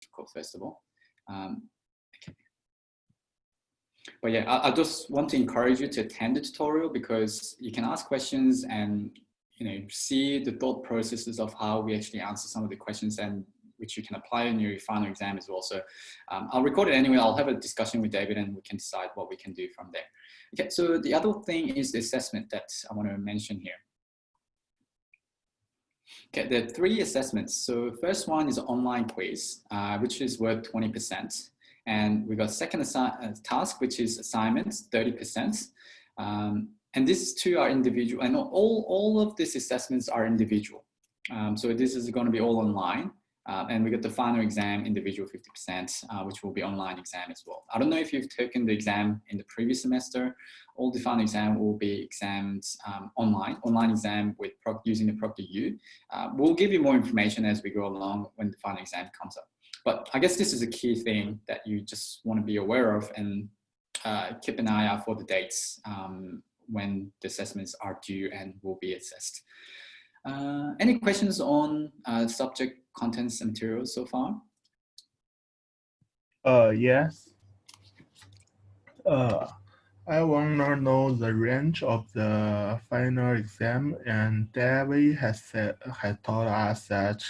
difficult, first of all. Okay. But yeah, I just want to encourage you to attend the tutorial, because you can ask questions and see the thought processes of how we actually answer some of the questions, and which you can apply in your final exam as well. So I'll record it anyway. I'll have a discussion with David and we can decide what we can do from there. Okay, so the other thing is the assessment that I want to mention here. Okay, there are 3 assessments. So first one is an online quiz, which is worth 20%. And we got second task, which is assignments, 30%. And these 2 are individual, and all of these assessments are individual. So this is going to be all online. And we got the final exam, individual 50%, which will be online exam as well. I don't know if you've taken the exam in the previous semester. All the final exam will be examined online exam with using the ProctorU. We'll give you more information as we go along when the final exam comes up. But I guess this is a key thing that you just want to be aware of, and keep an eye out for the dates when the assessments are due and will be assessed. Any questions on subject contents and materials so far? Yes. I want to know the range of the final exam, and David has told us that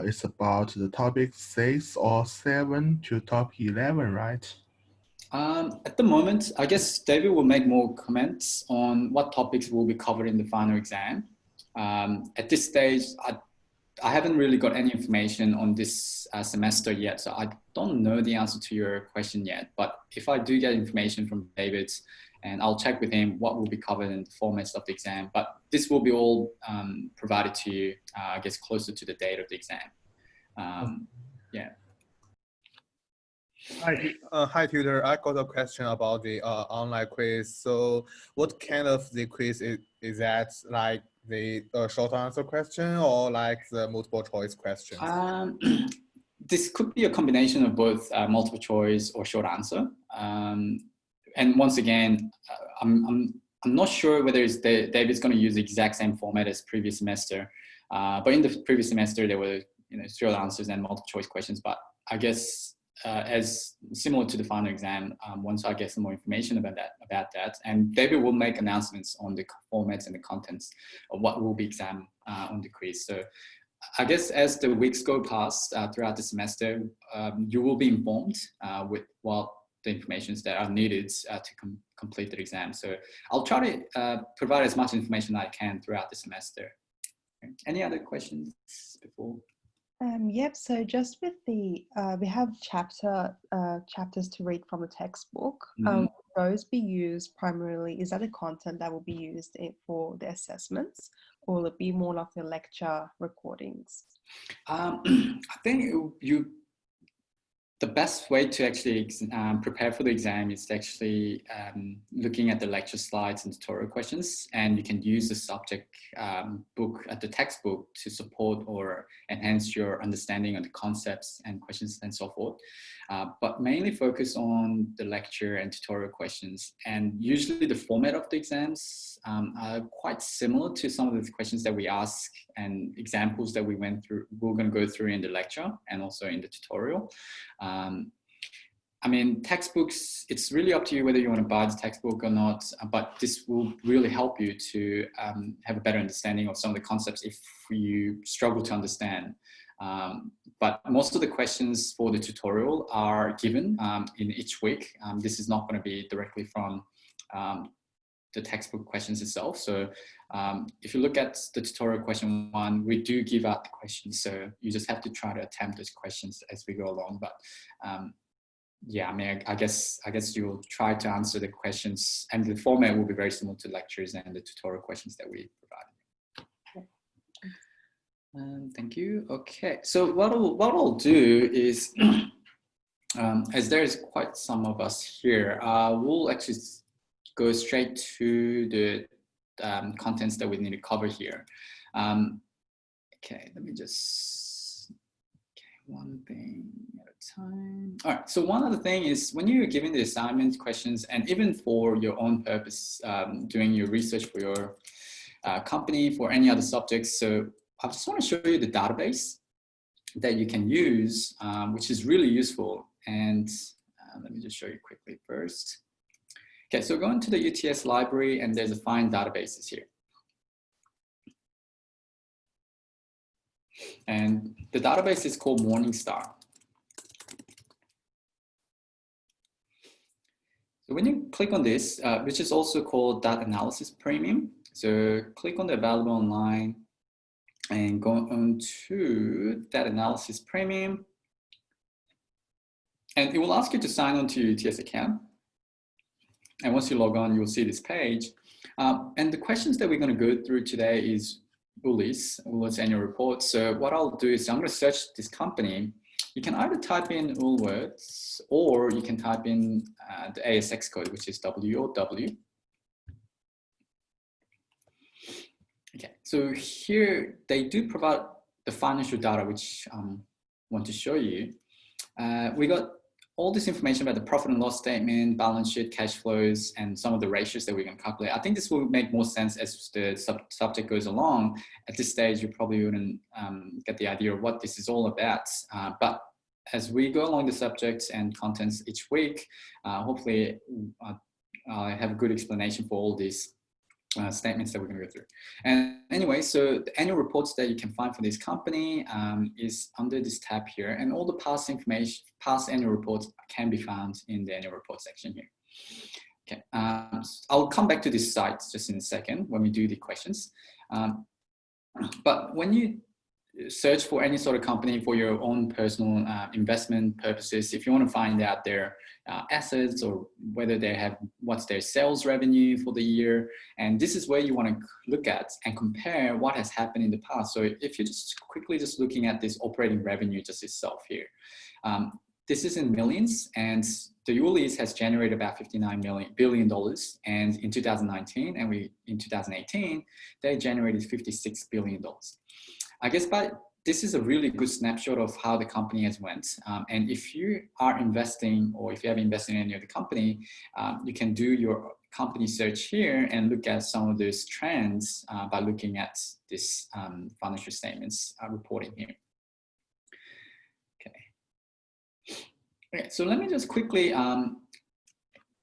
it's about the topic 6 or 7 to topic 11, right? At the moment, I guess David will make more comments on what topics will be covered in the final exam. At this stage, I haven't really got any information on this semester yet, so I don't know the answer to your question yet. But if I do get information from David, and I'll check with him what will be covered in the formats of the exam. But this will be all provided to you, I guess, closer to the date of the exam. Yeah. Hi, tutor. I got a question about the online quiz. So what kind of the quiz is that? Like the short answer question or like the multiple choice questions? This could be a combination of both multiple choice or short answer. And once again, I'm not sure whether David's going to use the exact same format as previous semester. But in the previous semester, there were short answers and multiple choice questions. But I guess as similar to the final exam, once I get some more information about that, and David will make announcements on the formats and the contents of what will be examined on the quiz. So I guess as the weeks go past throughout the semester, you will be informed with what the information that are needed to complete the exam. So I'll try to provide as much information I can throughout the semester. Any other questions before? Yep, so just with the, we have chapters to read from the textbook. Will those be used primarily, is that the content that will be used for the assessments, or will it be more like the lecture recordings? I think the best way to actually prepare for the exam is actually looking at the lecture slides and tutorial questions, and you can use the subject book at the textbook to support or enhance your understanding of the concepts and questions and so forth. But mainly focus on the lecture and tutorial questions. And usually the format of the exams are quite similar to some of the questions that we ask and examples that we're going to go through in the lecture and also in the tutorial. I mean, textbooks, it's really up to you whether you want to buy the textbook or not, but this will really help you to have a better understanding of some of the concepts if you struggle to understand. But most of the questions for the tutorial are given in each week. This is not going to be directly from the textbook questions itself. So if you look at the tutorial question 1, we do give out the questions. So you just have to try to attempt those questions as we go along. But yeah, I mean, I guess you'll try to answer the questions, and the format will be very similar to lectures and the tutorial questions that we provide. Thank you. Okay, so what I'll do is, as there is quite some of us here, we'll actually go straight to the contents that we need to cover here. Okay, let me just, one thing at a time. All right, so one other thing is when you're giving the assignment questions, and even for your own purpose, doing your research for your company, for any other subjects, so I just want to show you the database. that you can use, which is really useful. And let me just show you quickly first. Okay, so go into the UTS library and there's a find databases here. And the database is called Morningstar. So when you click on this, which is also called Data Analysis Premium, so click on the available online and go on to Data Analysis Premium. And it will ask you to sign on to your UTS account. And once you log on, you'll see this page. And the questions that we're going to go through today is Woolies annual report. So what I'll do is I'm going to search this company. You can either type in Woolworths or you can type in the ASX code, which is WOW. Okay, so here they do provide the financial data, which I want to show you. We got all this information about the profit and loss statement, balance sheet, cash flows, and some of the ratios that we can calculate. I think this will make more sense as the subject goes along. At this stage, you probably wouldn't get the idea of what this is all about. But as we go along the subjects and contents each week, hopefully I have a good explanation for all these statements that we're going to go through. And anyway, so the annual reports that you can find for this company is under this tab here, and all the past information, past annual reports can be found in the annual report section here. Okay, I'll come back to this site just in a second when we do the questions. But when you search for any sort of company for your own personal investment purposes, if you want to find out their assets or whether they have, what's their sales revenue for the year, and this is where you want to look at and compare what has happened in the past. So if you're just quickly just looking at this operating revenue just itself here, this is in millions, and the Woolies has generated about $59 billion, and in 2019 and in 2018 they generated $56 billion. I guess, but this is a really good snapshot of how the company has went. And if you are investing, or if you have invested in any of the company, you can do your company search here and look at some of those trends by looking at this financial statements reporting here. Okay, so let me just quickly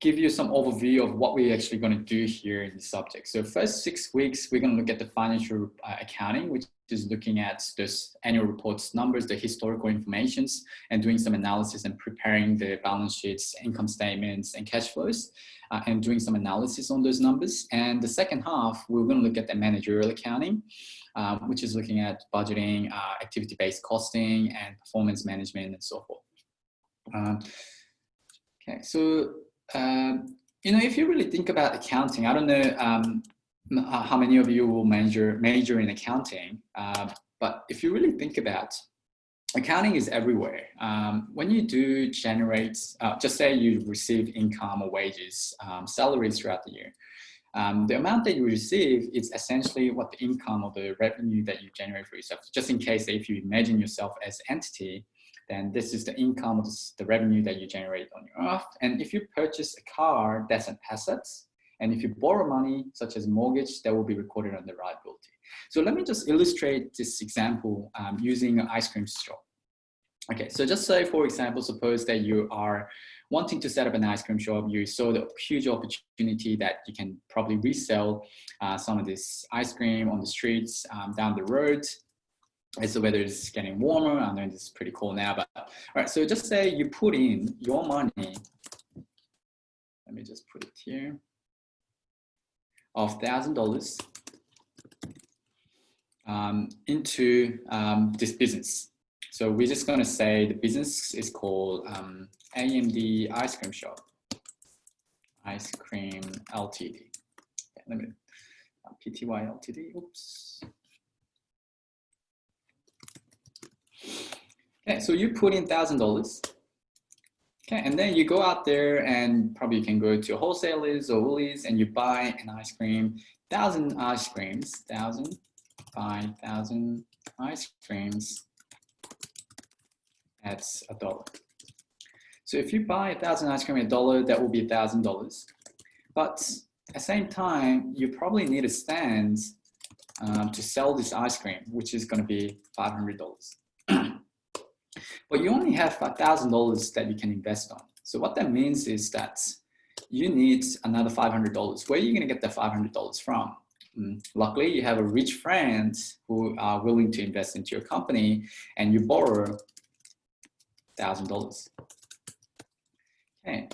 give you some overview of what we're actually going to do here in the subject. So first 6 weeks, we're going to look at the financial accounting, which is looking at those annual reports numbers, the historical informations, and doing some analysis and preparing the balance sheets, income statements, and cash flows, and doing some analysis on those numbers. And the second half, we're going to look at the managerial accounting, which is looking at budgeting, activity-based costing, and performance management, and so forth. Okay, so you know, if you really think about accounting, I don't know how many of you will major in accounting, but if you really think about accounting is everywhere. When you do generate, just say you receive income or wages, salaries throughout the year, the amount that you receive is essentially what the income or the revenue that you generate for yourself. Just in case if you imagine yourself as an entity, then this is the income or the revenue that you generate on your own. And if you purchase a car, that's an asset. And if you borrow money, such as mortgage, that will be recorded under liability. So let me just illustrate this example using an ice cream shop. Okay, so just say, for example, suppose that you are wanting to set up an ice cream shop. You saw the huge opportunity that you can probably resell some of this ice cream on the streets down the road. As the weather is getting warmer, I know this is pretty cool now, but all right, so just say you put in your money, let me just put it here, of $1,000 into this business. So we're just gonna say the business is called AMD Ice Cream Shop, Ice Cream Ltd. Okay, let me, PTY Ltd, oops. Okay, so you put in $1,000. Okay, and then you go out there and probably you can go to wholesalers or Woolies and you buy an ice cream, 1,000 ice creams, 1,000, buy 1,000 ice creams at $1. So if you buy 1,000 ice cream at $1, that will be $1,000. But at the same time, you probably need a stand to sell this ice cream, which is going to be $500. But you only have $1,000 that you can invest on. So what that means is that you need another $500. Where are you going to get the $500 from? Luckily, you have a rich friend who are willing to invest into your company, and you borrow $1,000. Okay.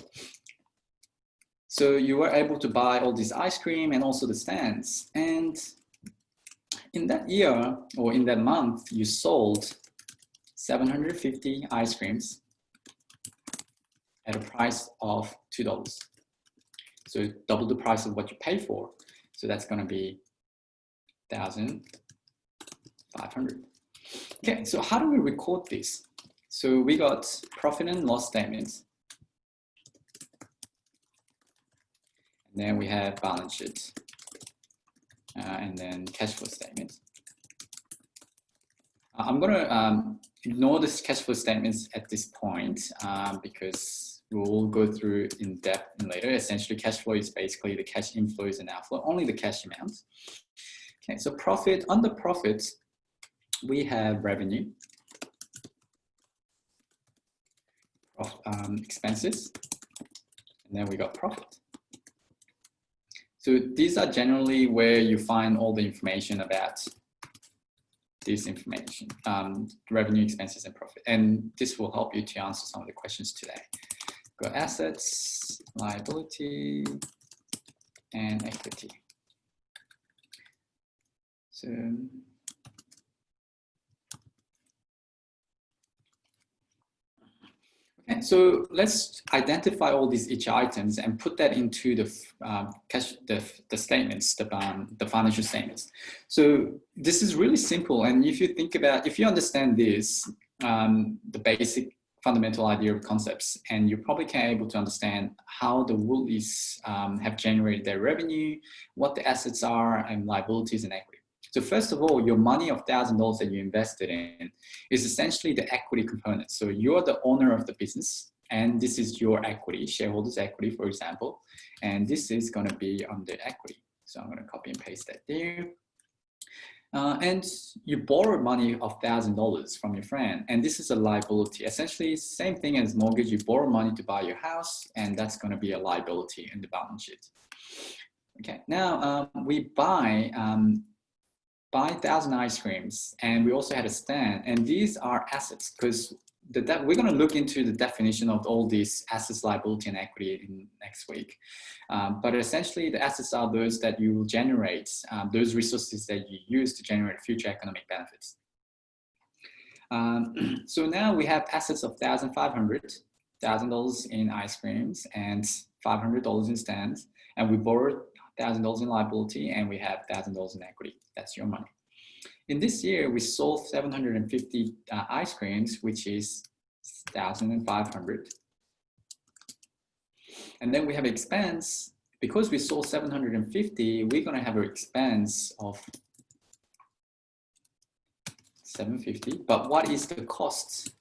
So you were able to buy all this ice cream and also the stands. And in that year or in that month, you sold 750 ice creams at a price of $2. So double the price of what you pay for. So that's going to be 1,500. Okay, so how do we record this? So we got profit and loss statements. And then we have balance sheet. And then cash flow statements. I'm going to ignore this cash flow statements at this point because we'll go through in depth later. Essentially, cash flow is basically the cash inflows and outflow, only the cash amounts. Okay, so profit, under profit, we have revenue, expenses, and then we got profit. So these are generally where you find all the information about this information, revenue, expenses, and profit. And this will help you to answer some of the questions today. Got assets, liability, and equity. So, okay, so let's identify all these each items and put that into the statements, the financial statements. So this is really simple. And if you think about, if you understand this, the basic fundamental idea of concepts, and you probably can able to understand how the Woolies have generated their revenue, what the assets are, and liabilities and equity. So first of all, your money of $1,000 that you invested in is essentially the equity component. So you're the owner of the business, and this is your equity, shareholders' equity, for example, and this is going to be under equity. So I'm going to copy and paste that there. And you borrow money of $1,000 from your friend, and this is a liability. Essentially, same thing as mortgage. You borrow money to buy your house, and that's going to be a liability in the balance sheet. Okay, now we buy 1,000 ice creams, and we also had a stand, and these are assets because we're going to look into the definition of all these assets, liability, and equity in next week. But essentially, the assets are those that you will generate, those resources that you use to generate future economic benefits. So now we have assets of $1,500 in ice creams and $500 in stands, and we borrowed $1,000 in liability, and we have $1,000 in equity. That's your money. In this year, we sold 750 ice creams, which is 1,500. And then we have expense. Because we sold 750, we're going to have an expense of 750. But what is the cost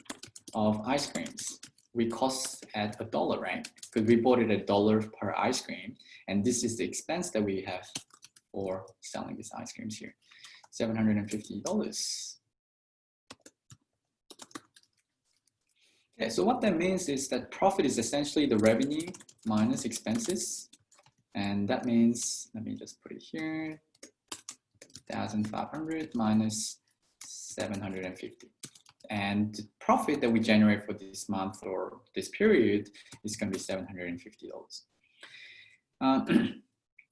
of ice creams? We cost at $1, right? Because we bought it at $1 per ice cream. And this is the expense that we have for selling these ice creams here, $750. Okay, so what that means is that profit is essentially the revenue minus expenses. And that means, let me just put it here, 1,500 minus 750. And the profit that we generate for this month or this period is going to be $750.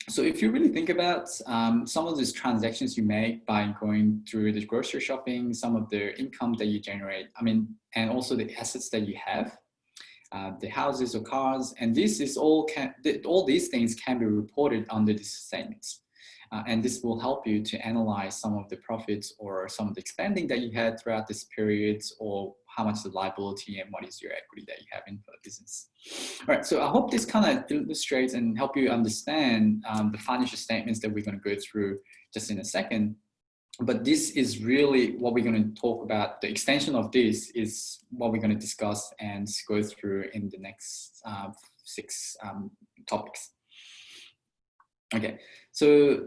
So if you really think about some of these transactions you make by going through the grocery shopping, some of the income that you generate, and also the assets that you have, the houses or cars, and this is all these things can be reported under these statements. And this will help you to analyze some of the profits or some of the spending that you had throughout this period, or how much the liability and what is your equity that you have in the business. All right, so I hope this kind of illustrates and help you understand the financial statements that we're going to go through just in a second. But this is really what we're going to talk about. The extension of this is what we're going to discuss and go through in the next 6 topics. Okay, so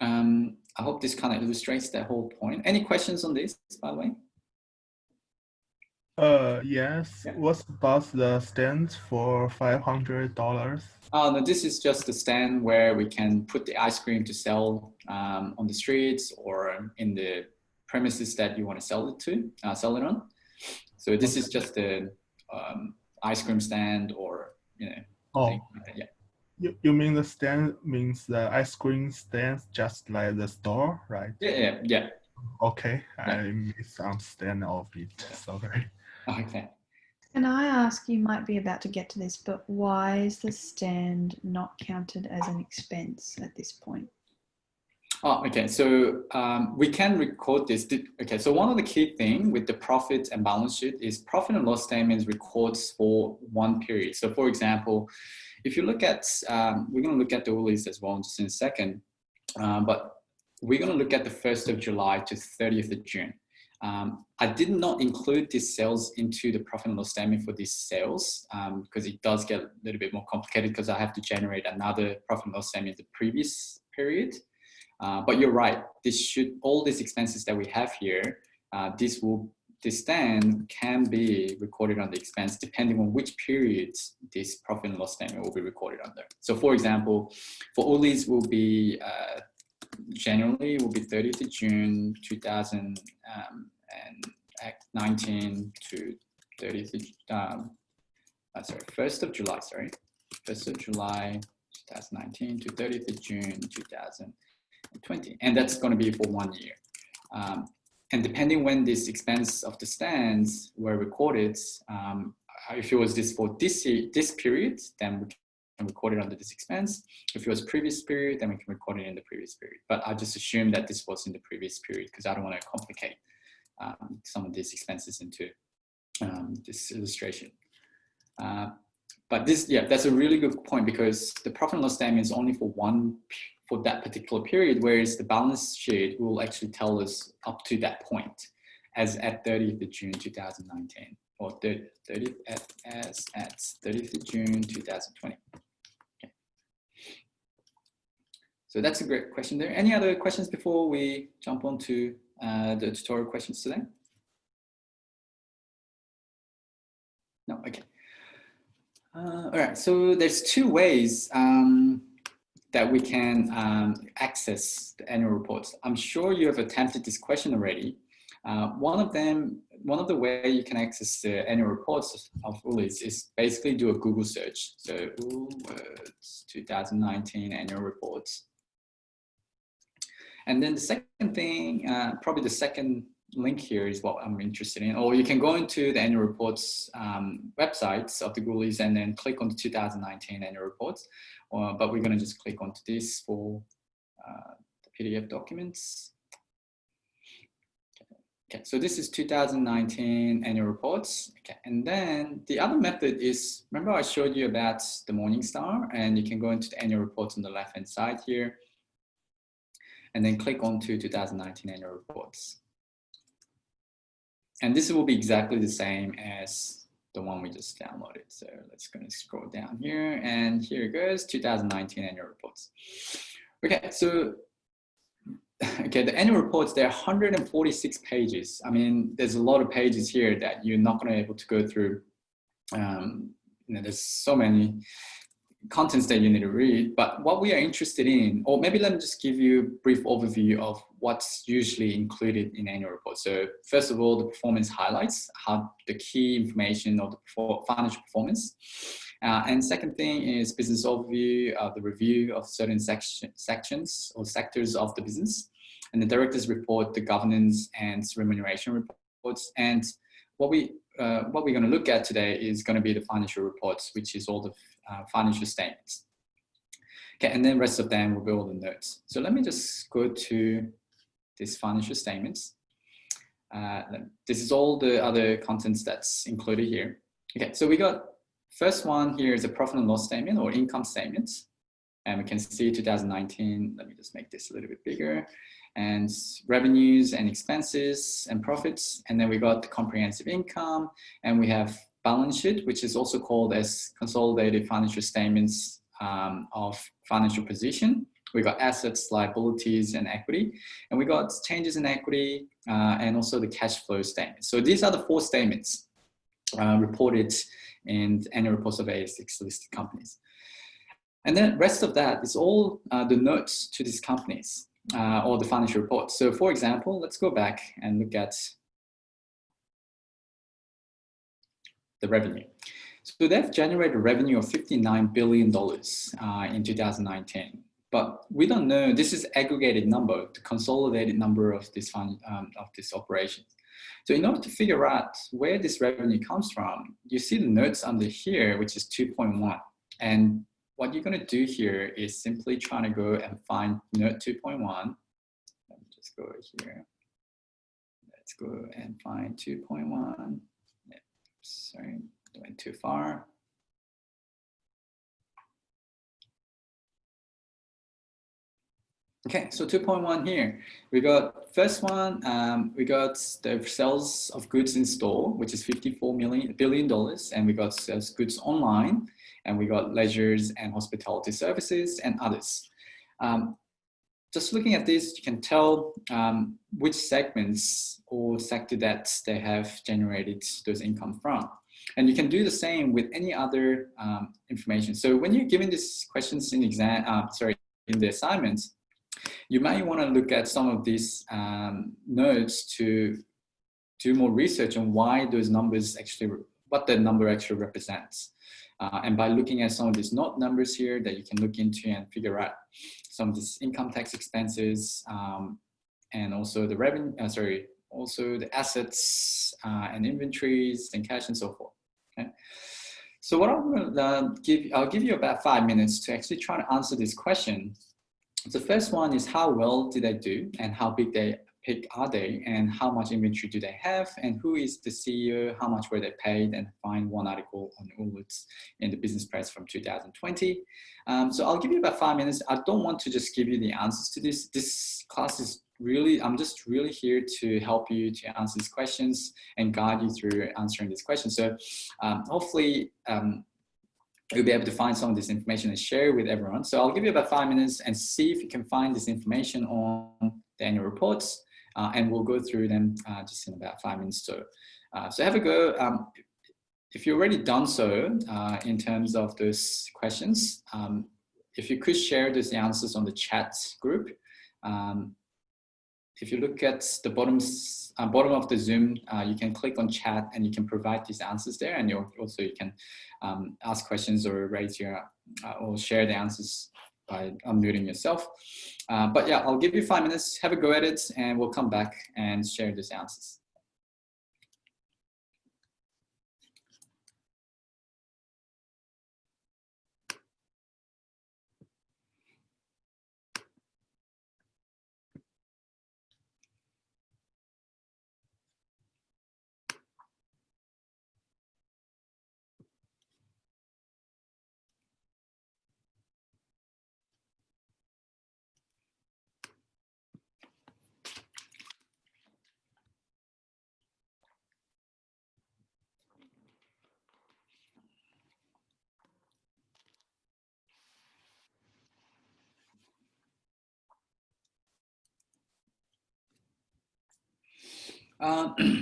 I hope this kind of illustrates that whole point. Any questions on this, by the way? Yes. Yeah. What's about the stand for $500? No, this is just a stand where we can put the ice cream to sell on the streets or in the premises that you want to sell it on. So this is just a ice cream stand or Oh, thing like that. Yeah. you mean the stand means the ice cream stand just like the store, right? Yeah. Okay, Yeah. I misunderstand of it. Sorry. Okay. Can I ask, you might be about to get to this, but why is the stand not counted as an expense at this point? Oh, okay. So we can record this. Okay. So one of the key thing with the profit and balance sheet is profit and loss statements records for one period. So for example, if you look at, we're going to look at the Woolies as well just in a second, but we're going to look at the 1st of July to 30th of June. I did not include these sales into the profit and loss statement for these sales because it does get a little bit more complicated because I have to generate another profit and loss statement in the previous period. But you're right. All these expenses that we have here, this stand can be recorded on the expense depending on which period this profit and loss statement will be recorded under. So for example, for Woolies will be generally will be 30th of June 2019 to 1st of July, 1st of July 2019 to 30th of June 2020, and that's going to be for 1 year. And depending when this expense of the stands were recorded, if it was this for this period, then we can record it under this expense. If it was previous period, then we can record it in the previous period. But I just assume that this was in the previous period because I don't want to complicate some of these expenses into this illustration. But that's a really good point because the profit and loss statement is only for that particular period, whereas the balance sheet will actually tell us up to that point as at 30th of June 2019 or 30th at 30th of June 2020. Okay. So that's a great question there. Any other questions before we jump on to the tutorial questions today? No, okay. All right, so there's two ways that we can access the annual reports. I'm sure you have attempted this question already. One of the way you can access the annual reports of Woolies is basically do a Google search. So Woolworths 2019 annual reports. And then the second thing, probably the second link here is what I'm interested in, or you can go into the annual reports websites of the Woolies and then click on the 2019 annual reports. But we're going to just click onto this for the PDF documents. Okay, so this is 2019 annual reports. Okay, and then the other method is, remember I showed you about the Morningstar, and you can go into the annual reports on the left-hand side here, and then click onto 2019 annual reports. And this will be exactly the same as the one we just downloaded. So let's go and scroll down here, and here it goes, 2019 annual reports. Okay, so the annual reports, they're 146 pages. I mean, there's a lot of pages here that you're not going to be able to go through. There's so many contents that you need to read, but what we are interested in, or maybe let me just give you a brief overview of what's usually included in annual reports. So first of all, the performance highlights, the key information of the financial performance. And second thing is business overview, the review of certain sections or sectors of the business. And the directors report, the governance and remuneration reports. And what we're going to look at today is going to be the financial reports, which is all the financial statements. Okay, and then the rest of them will be all the notes. So let me just go to these financial statements. This is all the other contents that's included here. Okay, so we got first one here is a profit and loss statement or income statement. And we can see 2019, let me just make this a little bit bigger, and revenues and expenses and profits. And then we got the comprehensive income, and we have balance sheet, which is also called as consolidated financial statements of financial position. We got assets, liabilities, and equity. And we got changes in equity and also the cash flow statement. So these are the four statements reported in annual reports of ASX listed companies. And then rest of that is all the notes to these companies or the financial reports. So for example, let's go back and look at the revenue. So they've generated revenue of $59 billion in 2019. But we don't know, this is aggregated number, the consolidated number of this operations. So in order to figure out where this revenue comes from, you see the notes under here, which is 2.1. And what you're going to do here is simply trying to go and find note 2.1. Let me just go here. Let's go and find 2.1. Sorry, went too far. Okay, so 2.1 here. We got first one, we got the sales of goods in store, which is $54 billion, and we got sales goods online, and we got leisures and hospitality services and others. Just looking at this, you can tell which segments or sector that they have generated those income from. And you can do the same with any other information. So when you're given these questions in in the assignments, you might want to look at some of these notes to do more research on why those numbers actually, what the number actually represents. And by looking at some of these note numbers here that you can look into and figure out some of these income tax expenses and also the revenue, also the assets and inventories and cash and so forth. Okay. So what I'll give you about 5 minutes to actually try to answer this question. The first one is how well did they do and how big are they and how much inventory do they have and who is the CEO, how much were they paid, and find one article on Woolworths in the business press from 2020. So I'll give you about 5 minutes. I don't want to just give you the answers to this. This class is really, I'm just really here to help you to answer these questions and guide you through answering these questions. So hopefully, you'll be able to find some of this information and share with everyone. So I'll give you about 5 minutes and see if you can find this information on the annual reports, and we'll go through them just in about 5 minutes. So have a go. If you've already done so in terms of those questions, if you could share those answers on the chat group. If you look at the bottom of the Zoom, you can click on chat and you can provide these answers there. And you can ask questions or raise your, or share the answers by unmuting yourself. But yeah, I'll give you 5 minutes, have a go at it, and we'll come back and share these answers.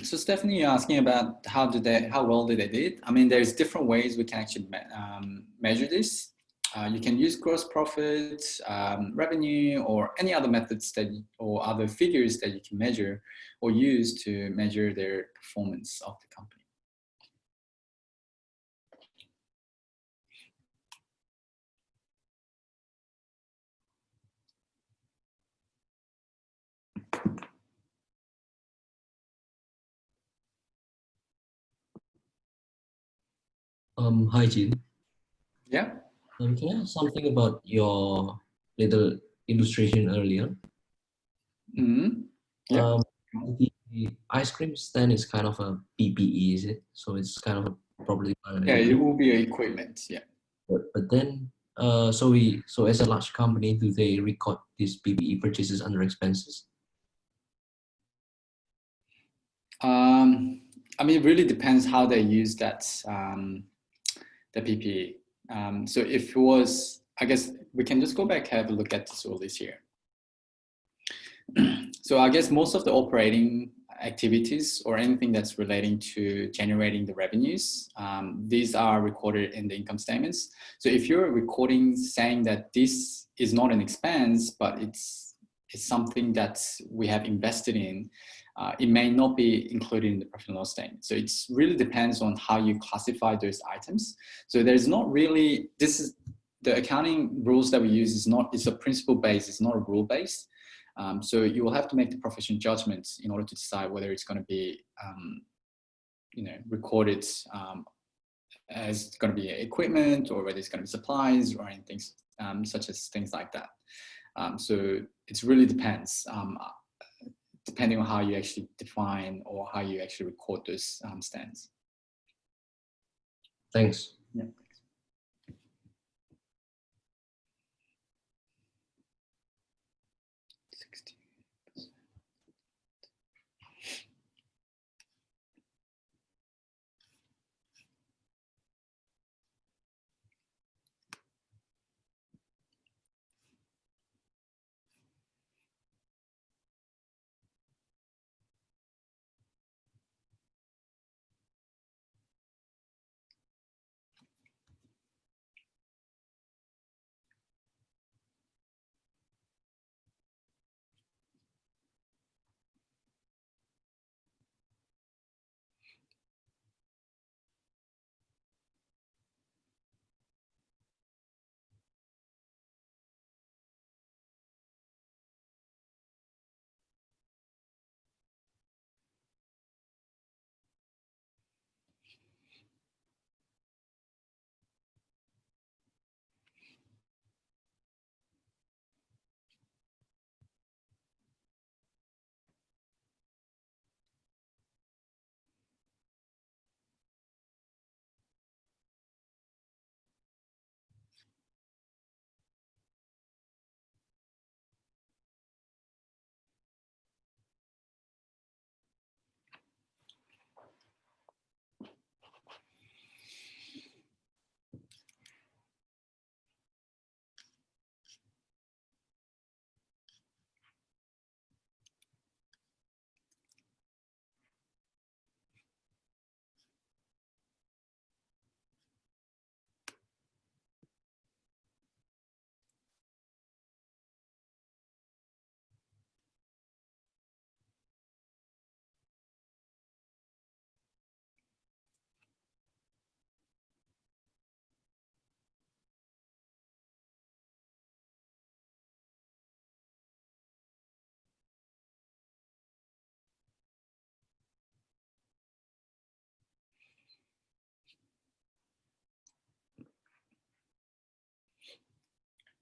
So Stephanie, you're asking about how well did they did? I mean, there's different ways we can actually measure this. You can use gross profit, revenue, or any other methods or other figures that you can measure or use to measure their performance of the company. Hi, Jin. Yeah. Can I ask something about your little illustration earlier? Mm-hmm. Yeah. The ice cream stand is kind of a PPE, is it? So it's kind of a property. Yeah, it will be equipment. Yeah. But then, so as a large company, do they record these PPE purchases under expenses? I mean, it really depends how they use that the PPE. So if it was, I guess we can just go back and have a look at all this here. So I guess most of the operating activities or anything that's relating to generating the revenues, these are recorded in the income statements. So if you're recording saying that this is not an expense, but it's something that we have invested in, it may not be included in the profit and loss statement. So it really depends on how you classify those items. So there's not really, this is the accounting rules that we use is not, it's a principle based, it's not a rule based. So you will have to make the professional judgments in order to decide whether it's going to be, recorded as going to be equipment, or whether it's going to be supplies or anything such as things like that. So it really depends, depending on how you actually define or how you actually record those stands. Thanks. Yeah.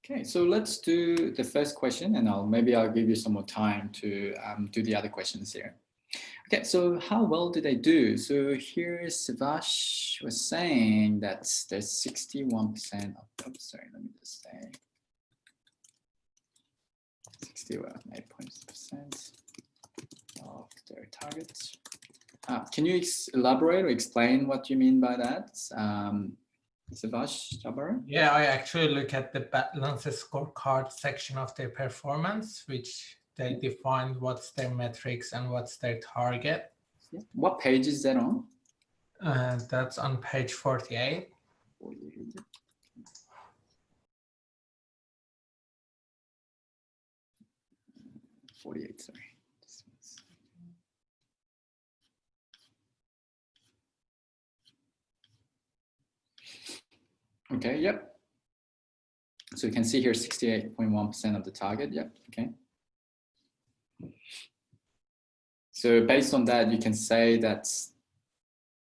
Okay, so let's do the first question, and I'll give you some more time to do the other questions here. Okay, so how well did they do? So here Sivash was saying that there's 61% of, sorry, let me just say 61.8% of their targets. Can you elaborate or explain what you mean by that? Sivash Jabbar? Yeah, I actually look at the balance scorecard section of their performance, which they define what's their metrics and what's their target. Yeah. What page is that on? That's on page 48. 48, sorry. Okay, yep. So you can see here 68.1% of the target, yep, okay. So based on that, you can say that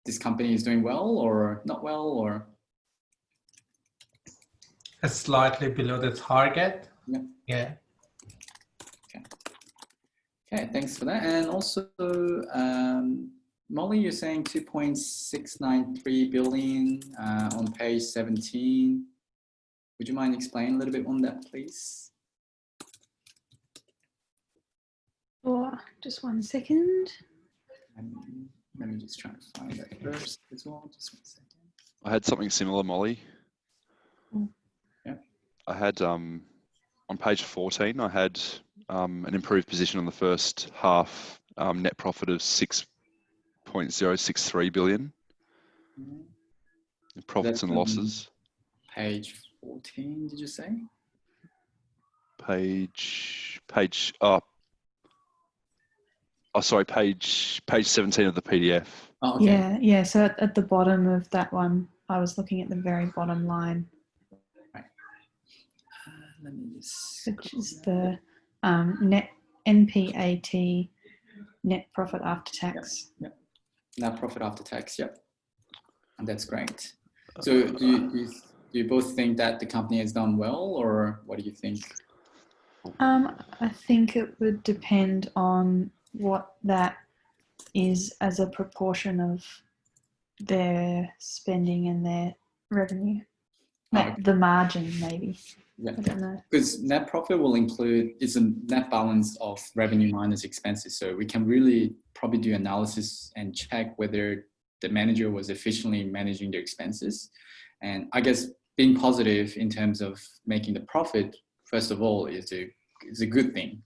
this company is doing well or not well, or? Slightly below the target. Yeah. Yeah. Okay. Okay, thanks for that. And also, Molly, you're saying 2.693 billion on page 17. Would you mind explaining a little bit on that, please? Oh, just 1 second. Let me just try to find that first as well. Just 1 second. I had something similar, Molly. Yeah. I had on page 14, I had an improved position on the first half net profit of 6.063 billion. Profits That's and losses. Page 14, did you say? Page, sorry, page 17 of the PDF. Oh, okay. Yeah. So at the bottom of that one, I was looking at the very bottom line, Let me just. which is the net NPAT, net profit after tax. Yep. Net profit after tax. Yep. And that's great. So do you both think that the company has done well, or what do you think? I think it would depend on what that is as a proportion of their spending and their revenue. The margin, maybe. Yeah. I don't know. Because net profit will include, it's a net balance of revenue minus expenses. So we can really probably do analysis and check whether the manager was efficiently managing their expenses. And I guess being positive in terms of making the profit, first of all, is a good thing.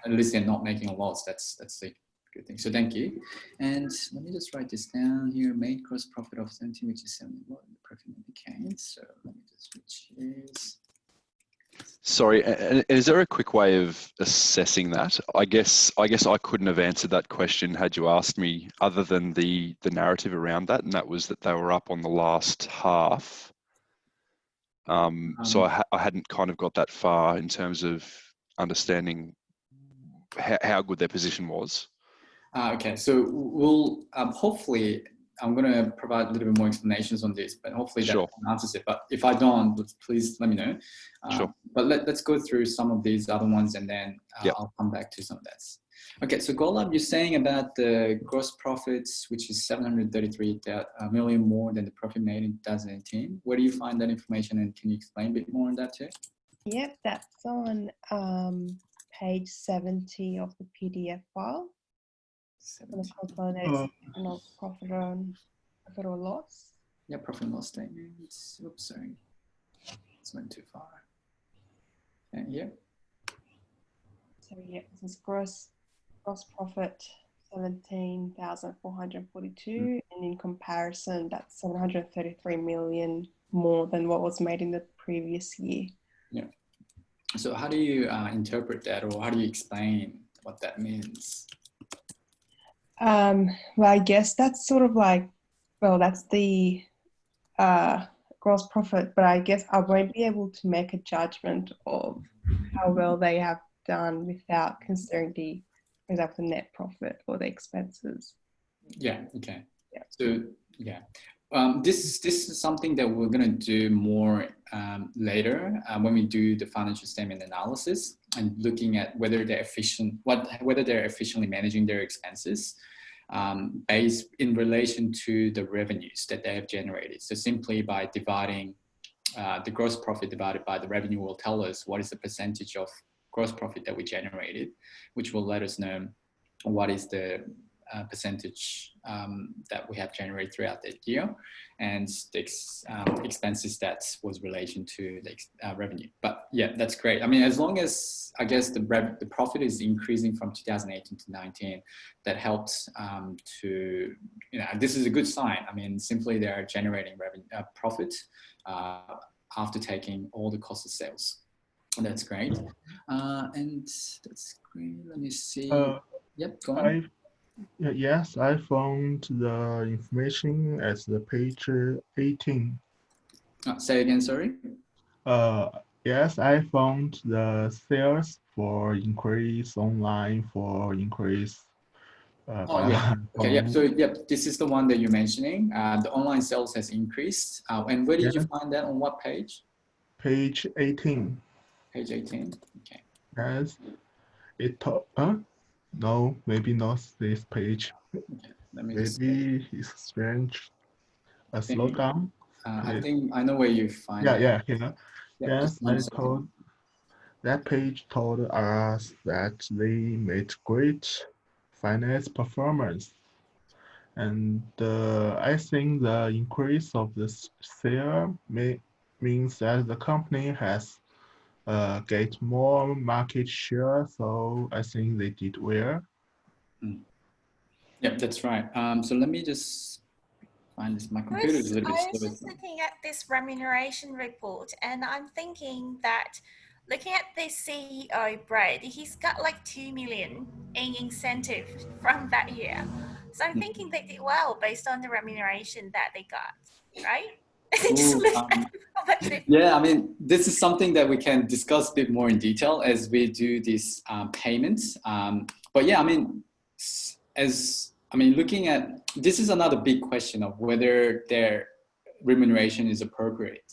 At least they're not making a loss. That's a good thing. So thank you. And let me just write this down here. Made gross profit of 17, which is 71. The profit became. So let me just switch this. Sorry, and is there a quick way of assessing that? I guess I couldn't have answered that question had you asked me, other than the narrative around that, and that was that they were up on the last half. So I hadn't kind of got that far in terms of understanding how good their position was. Okay, so we'll hopefully, I'm going to provide a little bit more explanations on this, but hopefully that answers it. But if I don't, please let me know. Sure. But let's go through some of these other ones, and then I'll come back to some of that. Okay, so Golab, you're saying about the gross profits, which is 733 million more than the profit made in 2018. Where do you find that information, and can you explain a bit more on that too? Yep, that's on page 70 of the PDF file. On the consolidated statement of profit or loss. Yeah, profit and loss statements. Oops, sorry. This went too far. And yeah. So yeah, this is gross profit 17,442, and in comparison, that's 733 million more than what was made in the previous year. Yeah. So how do you interpret that, or how do you explain what that means? Well, I guess that's sort of like, well, that's the gross profit, but I guess I won't be able to make a judgment of how well they have done without considering the, for example, the net profit or the expenses. Yeah. Okay. Yeah. So yeah, this is something that we're going to do more later when we do the financial statement analysis and looking at whether they're whether they're efficiently managing their expenses based in relation to the revenues that they have generated. So simply by dividing the gross profit divided by the revenue will tell us what is the percentage of gross profit that we generated, which will let us know what is the percentage that we have generated throughout the year, and the expenses that was relation to the revenue. But yeah, that's great. I mean, as long as I guess the profit is increasing from 2018 to 19, that helps to, this is a good sign. I mean, simply they are generating profit after taking all the cost of sales. That's great. And that's great. Let me see. Yep, go on. Yes, I found the information at the page 18. Say again, sorry. Yes, I found the sales for increase online for increase. Yeah. Okay. Yep. So yep, this is the one that you're mentioning. The online sales has increased. And where did you find that? On what page? Page 18. Page 18. Okay. Yes. No, maybe not this page. Okay. Let me maybe it's strange. Slow down. I think I know where you find it. Yeah. Yep, Yes, that page told us that they made great finance performance. And I think the increase of the sale means that the company has get more market share. So I think they did well. Yeah, that's right. So let me just find this. My computer is a little bit I was slow. just looking at this remuneration report, and I'm thinking that looking at the CEO, Brad, he's got like 2 million in incentive from that year. So I'm thinking they did well based on the remuneration that they got, right? Just Ooh, look at how much they yeah, I mean, this is something that we can discuss a bit more in detail as we do these payments. But yeah, I mean, looking at, this is another big question of whether their remuneration is appropriate.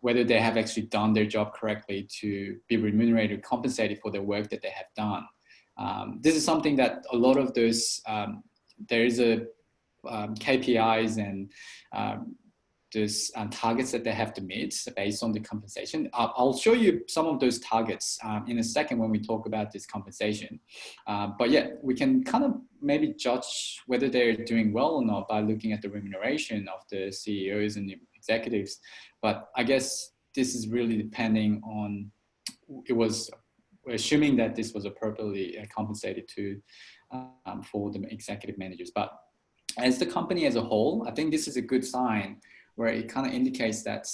Whether they have actually done their job correctly to be remunerated, compensated for the work that they have done. This is something that a lot of those, there is a KPIs and those targets that they have to meet based on the compensation. I'll show you some of those targets in a second when we talk about this compensation. But yeah, we can kind of maybe judge whether they're doing well or not by looking at the remuneration of the CEOs and the executives. But I guess this is really depending on, we're assuming that this was appropriately compensated to for the executive managers. But as the company as a whole, I think this is a good sign where it kind of indicates that,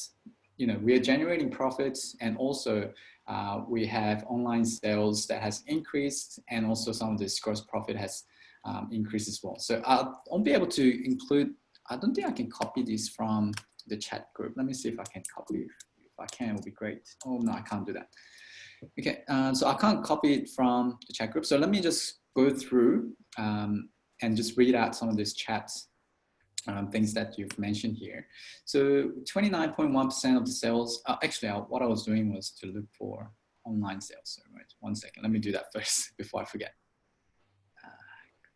we are generating profits, and also we have online sales that has increased, and also some of this gross profit has increased as well. So I won't be able to include, I don't think I can copy this from the chat group. Let me see if I can copy. If I can, it would be great. Oh no, I can't do that. Okay, so I can't copy it from the chat group. So let me just go through and just read out some of these chats. Things that you've mentioned here. So 29.1% of the sales, actually what I was doing was to look for online sales. So right, 1 second, let me do that first before I forget.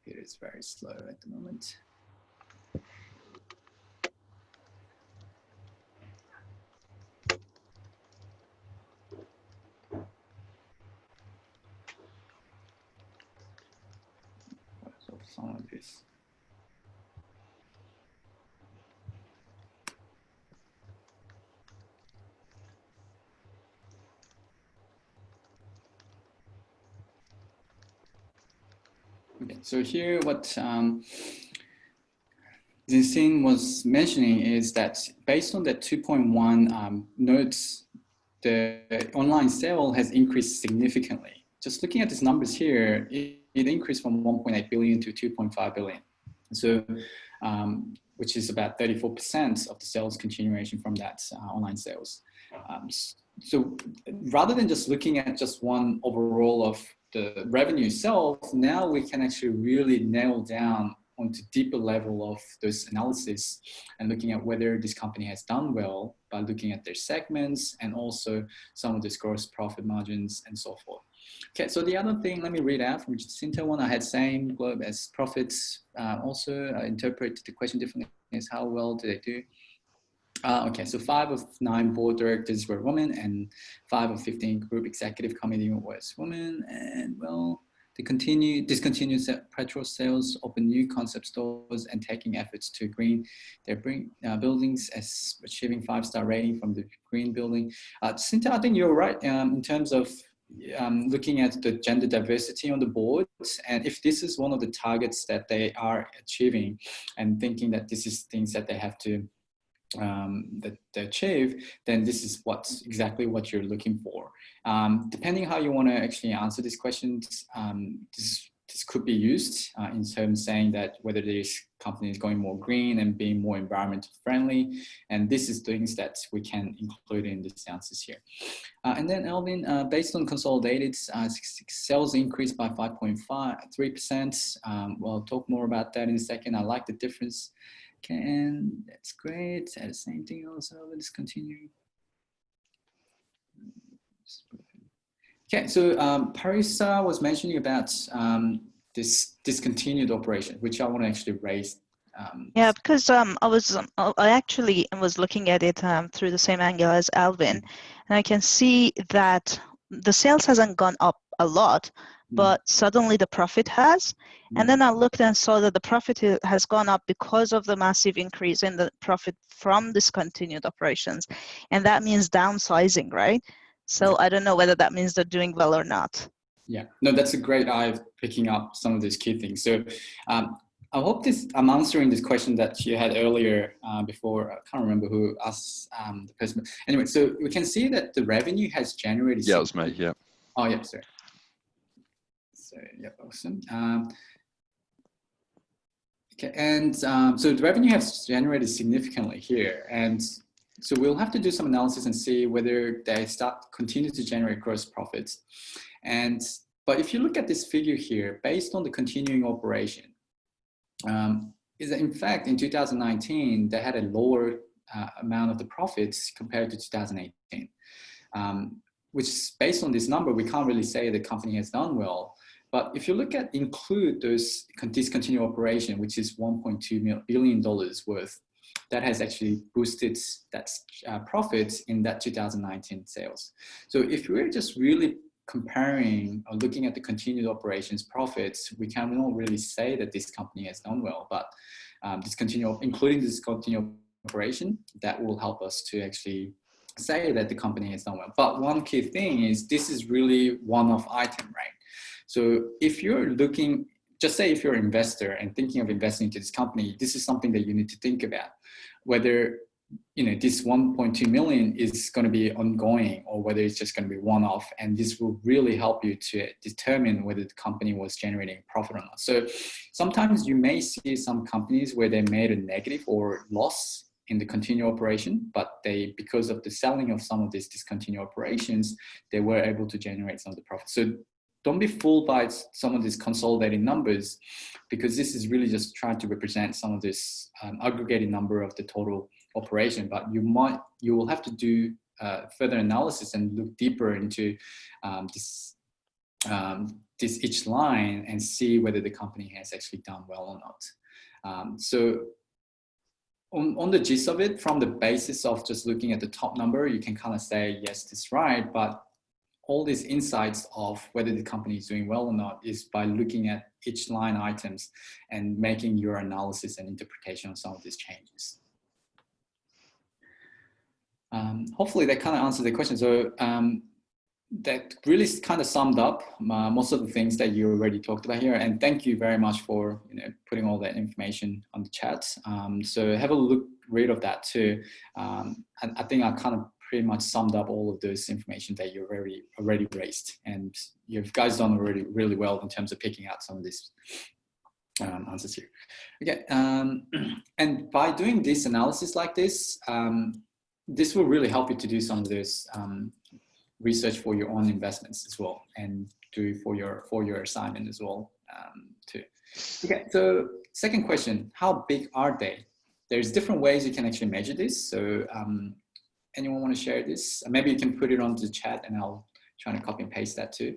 Computer is very slow at the moment. What's up some of this? Okay, so here what Zin was mentioning is that based on the 2.1 notes, the online sale has increased significantly. Just looking at these numbers here, it increased from 1.8 billion to 2.5 billion. So, which is about 34% of the sales continuation from that online sales. So rather than just looking at just one overall of the revenue itself, now we can actually really nail down onto deeper level of those analysis and looking at whether this company has done well by looking at their segments and also some of this gross profit margins and so forth. Okay, so the other thing, let me read out from Jacinta one. I had same globe as profits. Also, I interpret the question differently is how well do they do? Okay, so 5 of 9 board directors were women and 5 of 15 group executive committee was women. And well, they discontinue petrol sales, open new concept stores, and taking efforts to green their buildings as achieving 5-star rating from the green building. Cynthia, I think you're right in terms of looking at the gender diversity on the board, and if this is one of the targets that they are achieving and thinking that this is things that they have to that they achieve, then this is exactly what you're looking for. Depending how you want to actually answer these questions, this could be used in terms saying that whether this company is going more green and being more environmental friendly, and this is things that we can include in these answers here. And then Alvin, based on consolidated sales increased by 5.3%. Well, I'll talk more about that in a second. I like the difference. Okay, and that's great. And the same thing also, let's continue. Okay, so Parisa was mentioning about this discontinued operation, which I want to actually raise. Yeah, because I actually was looking at it through the same angle as Alvin, and I can see that the sales hasn't gone up a lot, but suddenly the profit has. And then I looked and saw that the profit has gone up because of the massive increase in the profit from discontinued operations. And that means downsizing, right? So I don't know whether that means they're doing well or not. Yeah, no, that's a great eye of picking up some of these key things. So I hope I'm answering this question that you had earlier before. I can't remember who asked the person. Anyway, so we can see that the revenue has generated. Yeah, it was me, yeah. Oh, yeah, sorry. So, yeah, awesome. Okay, and so the revenue has generated significantly here. And so we'll have to do some analysis and see whether they continue to generate gross profits. But if you look at this figure here, based on the continuing operation, is that in fact in 2019 they had a lower amount of the profits compared to 2018, which based on this number we can't really say the company has done well. But if you look at include those discontinued operation, which is $1.2 billion worth, that has actually boosted that profits in that 2019 sales. So if we're just really comparing or looking at the continued operations profits, we cannot really say that this company has done well, but including this discontinued operation, that will help us to actually say that the company has done well. But one key thing is this is really one-off item, right? So if you're looking, just say if you're an investor and thinking of investing into this company, this is something that you need to think about, whether this 1.2 million is going to be ongoing or whether it's just going to be one-off, and this will really help you to determine whether the company was generating profit or not. So sometimes you may see some companies where they made a negative or loss in the continued operation, but because of the selling of some of these discontinued operations, they were able to generate some of the profit. So don't be fooled by some of these consolidated numbers, because this is really just trying to represent some of this aggregated number of the total operation. But you will have to do further analysis and look deeper into this each line and see whether the company has actually done well or not. So on the gist of it, from the basis of just looking at the top number, you can kind of say, yes, this is right. But all these insights of whether the company is doing well or not is by looking at each line items and making your analysis and interpretation of some of these changes. Hopefully that kind of answered the question. So that really kind of summed up most of the things that you already talked about here. And thank you very much for putting all that information on the chat. So have a read of that too. I think I kind of pretty much summed up all of this information that you already raised, and you guys done already really well in terms of picking out some of these answers here. Okay, and by doing this analysis like this, this will really help you to do some of this research for your own investments as well, and do for your assignment as well too. Okay, so second question: how big are they? There's different ways you can actually measure this. So anyone want to share this? Maybe you can put it onto the chat and I'll try to copy and paste that too.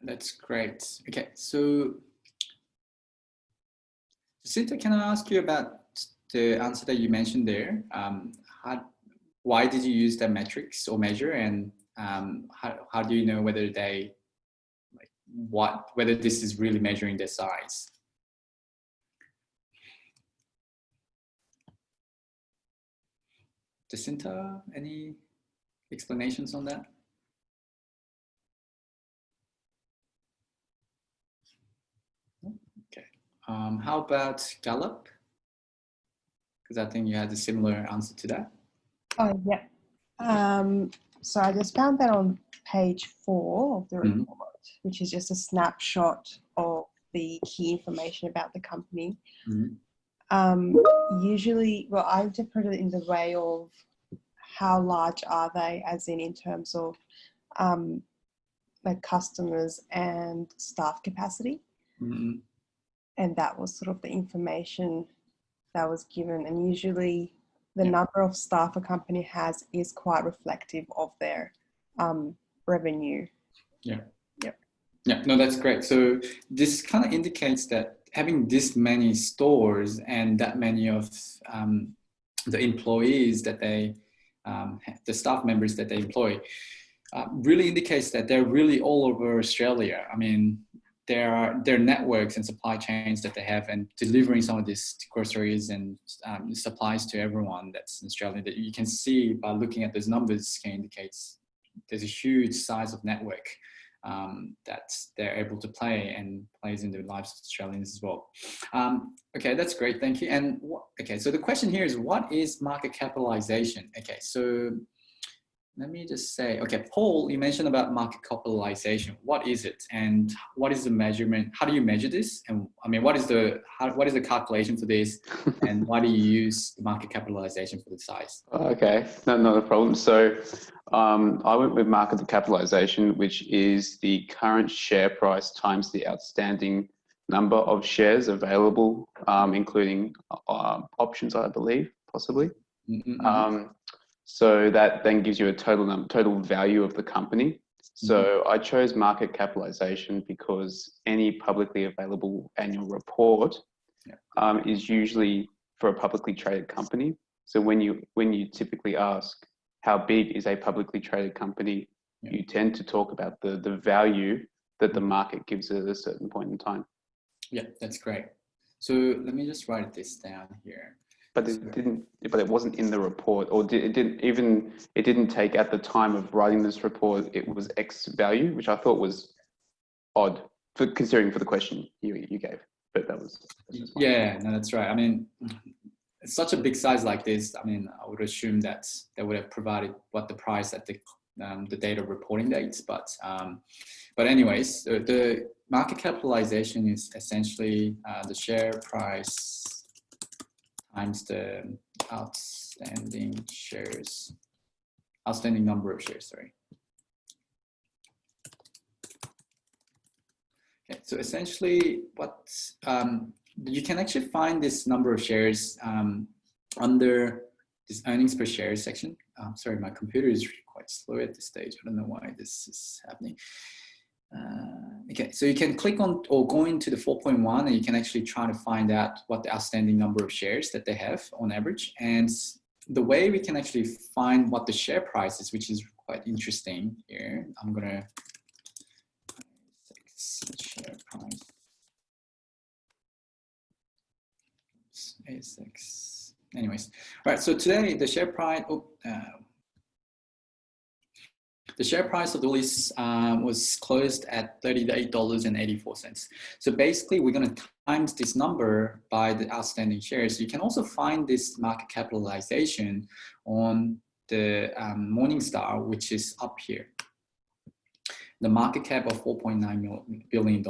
That's great. Okay, so Jacinta, can I ask you about the answer that you mentioned there? Why did you use that metrics or measure, and how do you know whether whether this is really measuring their size? Jacinta, any explanations on that? Okay. How about Gallup? Because I think you had a similar answer to that. Oh, yeah. So I just found that on page 4 of the report, which is just a snapshot of the key information about the company. Usually, well, I interpret it in the way of how large are they, as in terms of like customers and staff capacity. And that was sort of the information that was given. And usually the number of staff a company has is quite reflective of their revenue. Yeah, no, that's great. So this kind of indicates that having this many stores and that many of the employees that they, the staff members that they employ, really indicates that they're really all over Australia. I mean, their networks and supply chains that they have, and delivering some of these groceries and supplies to everyone that's in Australia, that you can see by looking at those numbers, can indicates there's a huge size of network that they're able to play and plays in the lives of Australians as well. Okay, that's great, thank you. And okay, so the question here is, what is market capitalization? Okay, so let me just say, okay, Paul, you mentioned about market capitalization. What is it, and what is the measurement? How do you measure this? And I mean, what is the calculation for this, and why do you use market capitalization for the size? Okay, not a problem. So I went with market capitalization, which is the current share price times the outstanding number of shares available, including options, I believe, possibly. So that then gives you a total value of the company. So I chose market capitalization because any publicly available annual report is usually for a publicly traded company. So when you typically ask how big is a publicly traded company, you tend to talk about the value that the market gives at a certain point in time. Yeah, that's great. So let me just write this down here. But it wasn't in the report, or it didn't take at the time of writing this report, it was X value, which I thought was odd considering for the question you gave. But that was yeah, no, that's right. I mean, it's such a big size like this. I mean, I would assume that they would have provided what the price at the date of reporting dates. But anyways, the market capitalization is essentially the share price times the outstanding number of shares, sorry. Okay, so essentially what, you can actually find this number of shares under this earnings per share section. Sorry, my computer is quite slow at this stage. I don't know why this is happening. Okay, so you can click on or go into the 4.1 and you can actually try to find out what the outstanding number of shares that they have on average. And the way we can actually find what the share price is, which is quite interesting here. I'm gonna share price. ASX. Anyways, all right. So today the share price. The share price of the Woolies was closed at $38.84. So basically, we're going to times this number by the outstanding shares. You can also find this market capitalization on the Morningstar, which is up here. The market cap of $4.9 billion,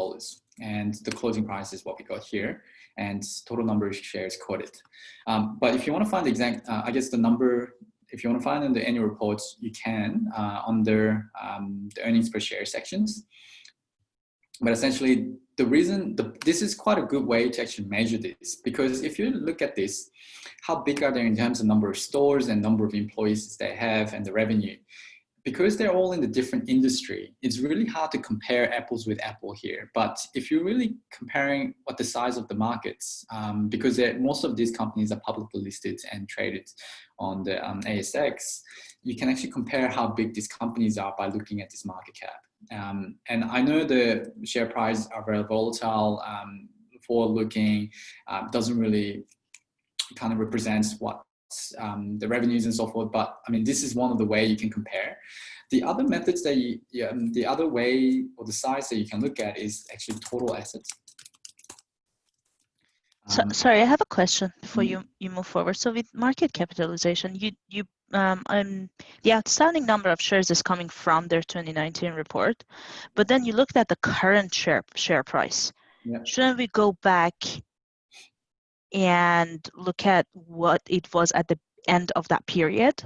and the closing price is what we got here, and total number of shares quoted. But if you want to find the exact, I guess the number. If you want to find in the annual reports, you can under the earnings per share sections. But essentially, the reason this is quite a good way to actually measure this, because if you look at this, how big are they in terms of number of stores and number of employees they have and the revenue? Because they're all in the different industry, it's really hard to compare apples with apple here. But if you're really comparing what the size of the markets, because most of these companies are publicly listed and traded on the ASX, you can actually compare how big these companies are by looking at this market cap. And I know the share price are very volatile, forward-looking, doesn't really kind of represents what the revenues and so forth, but I mean, this is one of the way you can compare. The other methods that the other way or the size that you can look at is actually total assets. Sorry, I have a question before Mhm. you move forward. So with market capitalization, the outstanding number of shares is coming from their 2019 report, but then you looked at the current share price. Yeah. Shouldn't we go back and look at what it was at the end of that period?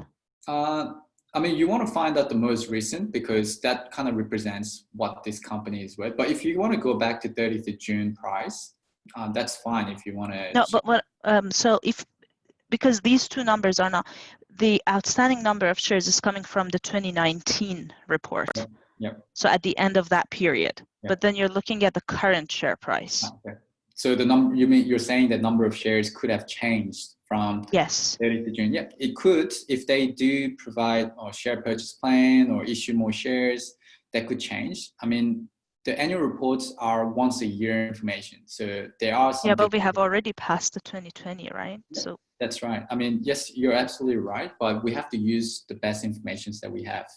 I mean, you want to find out the most recent because that kind of represents what this company is worth. But if you want to go back to 30th of June price, that's fine if you want to. No, but what? So because these two numbers are not, the outstanding number of shares is coming from the 2019 report. Yeah. So at the end of that period, Yeah. but then you're looking at the current share price. Okay. So the number you're saying that number of shares could have changed from Yes. 30th of June. Yeah, it could if they do provide a share purchase plan or issue more shares. That could change. I mean, the annual reports are once a year information, so there are some. Yeah, but we have already passed the 2020, right? Yeah, so that's right. I mean, yes, you're absolutely right, but we have to use the best information that we have,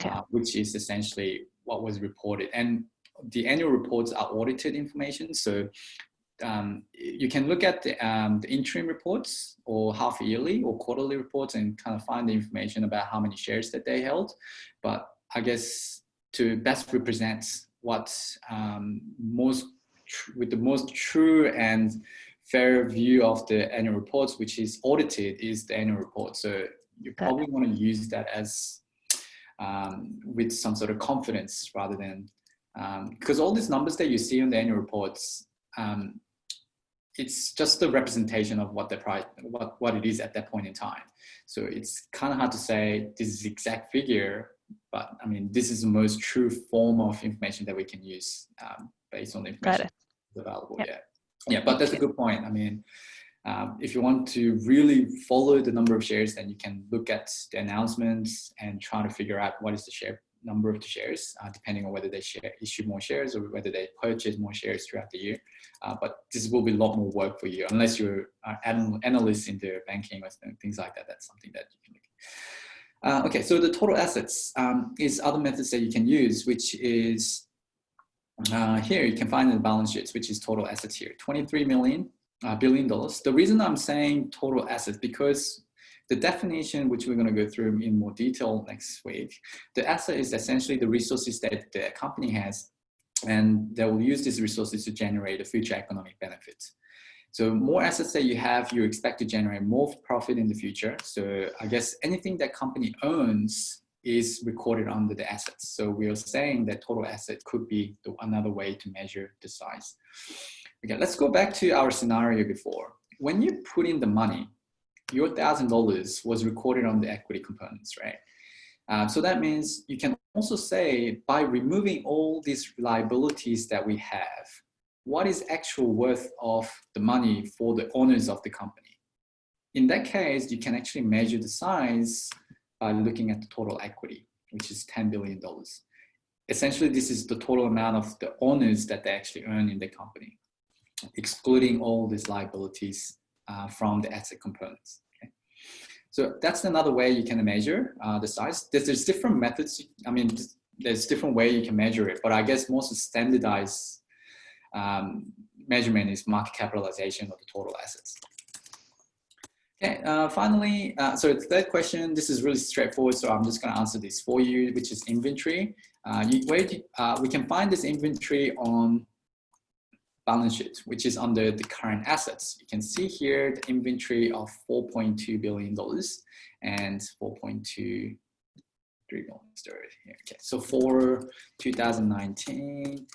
okay. Which is essentially what was reported. And the annual reports are audited information, so you can look at the interim reports or half yearly or quarterly reports and kind of find the information about how many shares that they held. But I guess to best represent what with the most true and fair view of the annual reports, which is audited, is the annual report. So you probably want to use that as with some sort of confidence rather than because all these numbers that you see on the annual reports, it's just a representation of what the price, what it is at that point in time. So it's kind of hard to say this is the exact figure, but I mean, this is the most true form of information that we can use based on the information available. Yep. Yeah, but that's a good point. I mean, if you want to really follow the number of shares, then you can look at the announcements and try to figure out what is the number of the shares, depending on whether they issue more shares or whether they purchase more shares throughout the year. But this will be a lot more work for you unless you're an analyst in the banking or things like that. That's something that you can look at. Okay, so the total assets is other methods that you can use, which is here you can find in the balance sheets, which is total assets here, $23 billion. The reason I'm saying total assets because the definition, which we're going to go through in more detail next week, the asset is essentially the resources that the company has, and they will use these resources to generate a future economic benefit. So more assets that you have, you expect to generate more profit in the future. So I guess anything that company owns is recorded under the assets. So we are saying that total asset could be another way to measure the size. Okay, let's go back to our scenario before. When you put in the money, your $1,000 was recorded on the equity components, right? So that means you can also say by removing all these liabilities that we have, what is actual worth of the money for the owners of the company? In that case, you can actually measure the size by looking at the total equity, which is $10 billion. Essentially, this is the total amount of the owners that they actually earn in the company, excluding all these liabilities from the asset components. Okay? So that's another way you can measure the size. There's different methods. I mean, there's different way you can measure it, but I guess most standardized measurement is market capitalization of the total assets. Okay, finally, so the third question, this is really straightforward, so I'm just going to answer this for you, which is inventory. We can find this inventory on balance sheet, which is under the current assets. You can see here the inventory of $4.2 billion and 4.23 billion. Okay, so for 2019,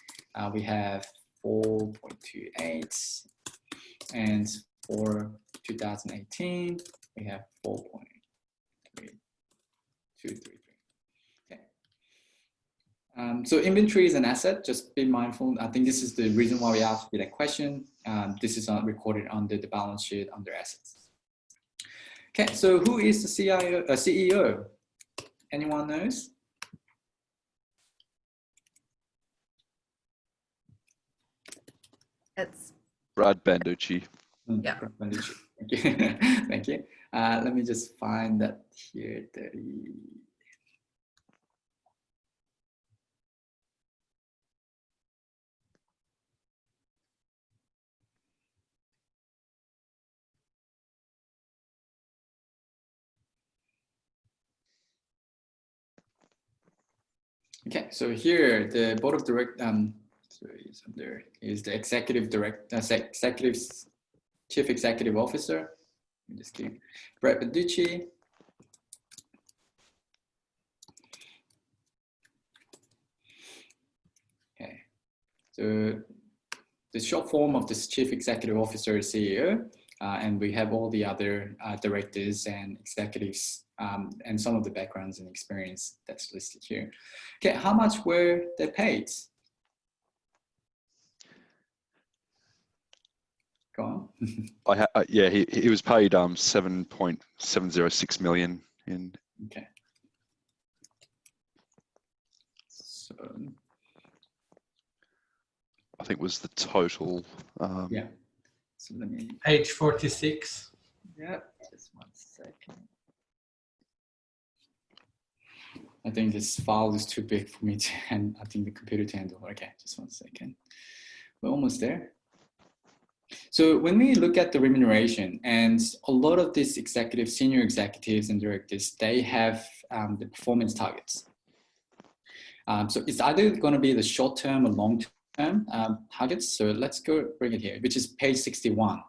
we have 4.28, and for 2018, we have 4.3233. Okay. So inventory is an asset, just be mindful. I think this is the reason why we asked you that question. This is not recorded under the balance sheet under assets. Okay, so who is the CEO? Anyone knows? It's Brad Banducci. Yeah. Thank you. Thank you. Let me just find that here. 30. Okay, so here the board of is the executive chief executive officer. Just give Brett Banducci. Okay, so the short form of this chief executive officer is CEO, and we have all the other directors and executives and some of the backgrounds and experience that's listed here. Okay, how much were they paid? Go on. Yeah, he was paid 7.706 million in. Okay. So I think was the total. Yeah. So let me. Page 46. Yeah. Just 1 second. I think this file is too big for me to handle. I think the computer to handle. Okay, just 1 second. We're almost there. So when we look at the remuneration, and a lot of these executives, senior executives and directors, they have the performance targets. So it's either going to be the short-term or long-term targets. So let's go bring it here, which is page 61.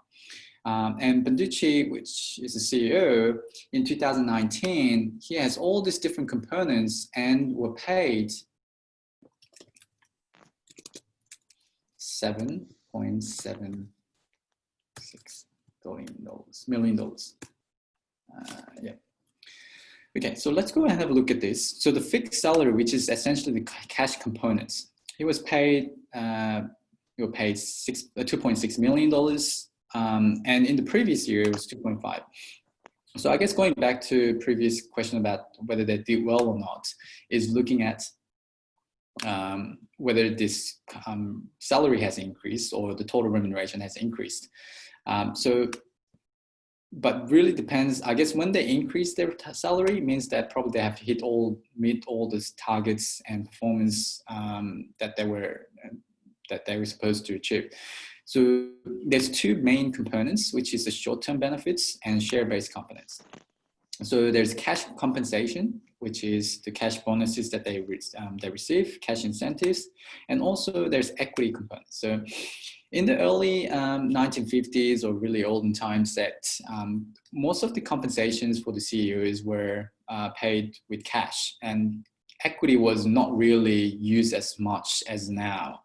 And Banducci, which is the CEO, in 2019, he has all these different components and were paid $7.76 million. Yeah. Okay, so let's go and have a look at this. So the fixed salary, which is essentially the cash components, he was paid. $2.6 million, and in the previous year it was 2.5. So I guess going back to previous question about whether they did well or not is looking at whether this salary has increased or the total remuneration has increased. But really depends, I guess when they increase their salary, it means that probably they have to meet all these targets and performance that they were supposed to achieve. So there's two main components, which is the short-term benefits and share-based components. So there's cash compensation, which is the cash bonuses that they receive, cash incentives, and also there's equity components. So in the early 1950s or really olden times, that most of the compensations for the CEOs were paid with cash, and equity was not really used as much as now.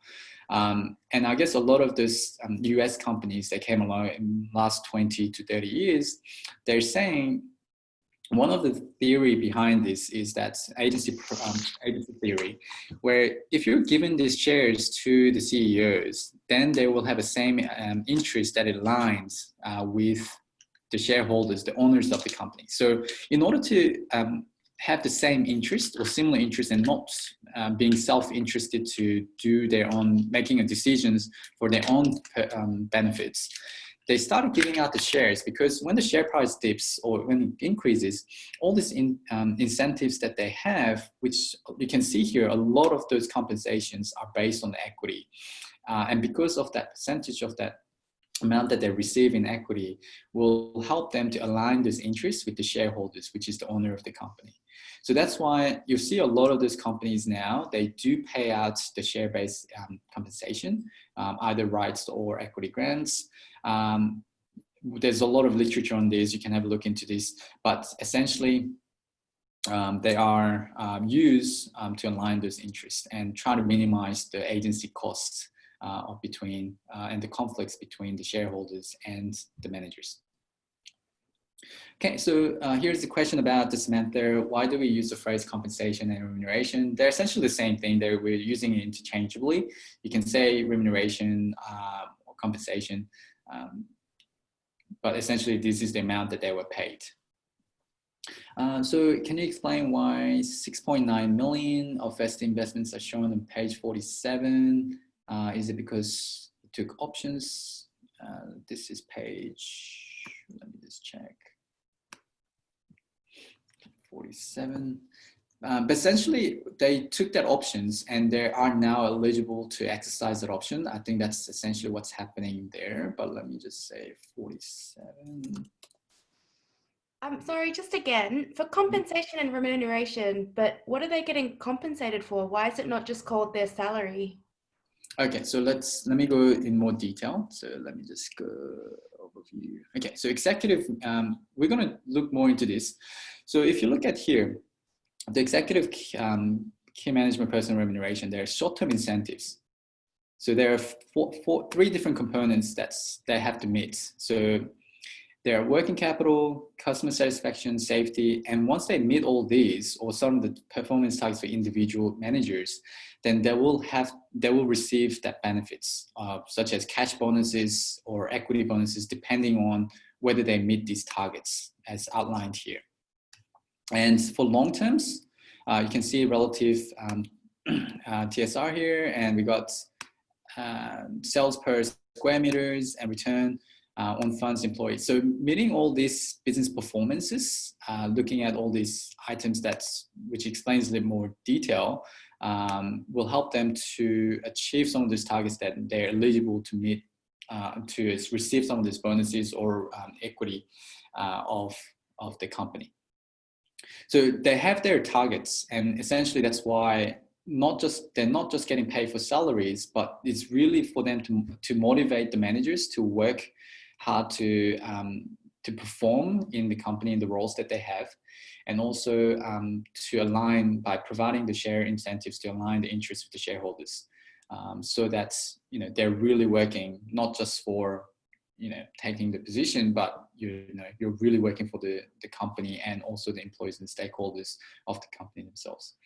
And I guess a lot of those US companies that came along in the last 20 to 30 years, they're saying one of the theory behind this is that agency theory, where if you're giving these shares to the CEOs, then they will have the same interest that aligns with the shareholders, the owners of the company. So in order to have the same interest or similar interest and not being self-interested to do their own, making decisions for their own benefits, they started giving out the shares, because when the share price dips or when it increases, all these incentives that they have, which you can see here, a lot of those compensations are based on the equity. And because of that percentage of that amount that they receive in equity will help them to align those interests with the shareholders, which is the owner of the company. So that's why you see a lot of those companies now, they do pay out the share-based compensation, either rights or equity grants. There's a lot of literature on this. You can have a look into this, but essentially they are used to align those interests and try to minimize the agency costs between and the conflicts between the shareholders and the managers. Okay, so here's the question about the Samantha. Why do we use the phrase compensation and remuneration? They're essentially the same thing. We're using it interchangeably. You can say remuneration or compensation, but essentially this is the amount that they were paid. So can you explain why 6.9 million of vested investments are shown on page 47? Is it because it took options? This is page, let me just check. 47. But essentially, they took that options and they are now eligible to exercise that option. I think that's essentially what's happening there. But let me just say 47. I'm sorry, just again, for compensation and remuneration, but what are they getting compensated for? Why is it not just called their salary? Okay, so let me go in more detail. So let me just go overview. Okay, so executive, we're going to look more into this. So if you look at here, the executive key management person remuneration, there are short-term incentives. So there are three different components that they have to meet. So there are working capital, customer satisfaction, safety, and once they meet all these, or some of the performance targets for individual managers, then they will receive that benefits, such as cash bonuses or equity bonuses, depending on whether they meet these targets as outlined here. And for long terms, you can see relative TSR here, and we got sales per square meters and return on funds employed. So meeting all these business performances, looking at all these items which explains a little more detail, will help them to achieve some of these targets that they're eligible to meet, to receive some of these bonuses or equity of the company. So they have their targets, and essentially that's why they're not just getting paid for salaries, but it's really for them to motivate the managers to work hard to perform in the company in the roles that they have, and also to align by providing the share incentives to align the interests of the shareholders, so that they're really working not just for taking the position, but you're really working for the company and also the employees and stakeholders of the company themselves.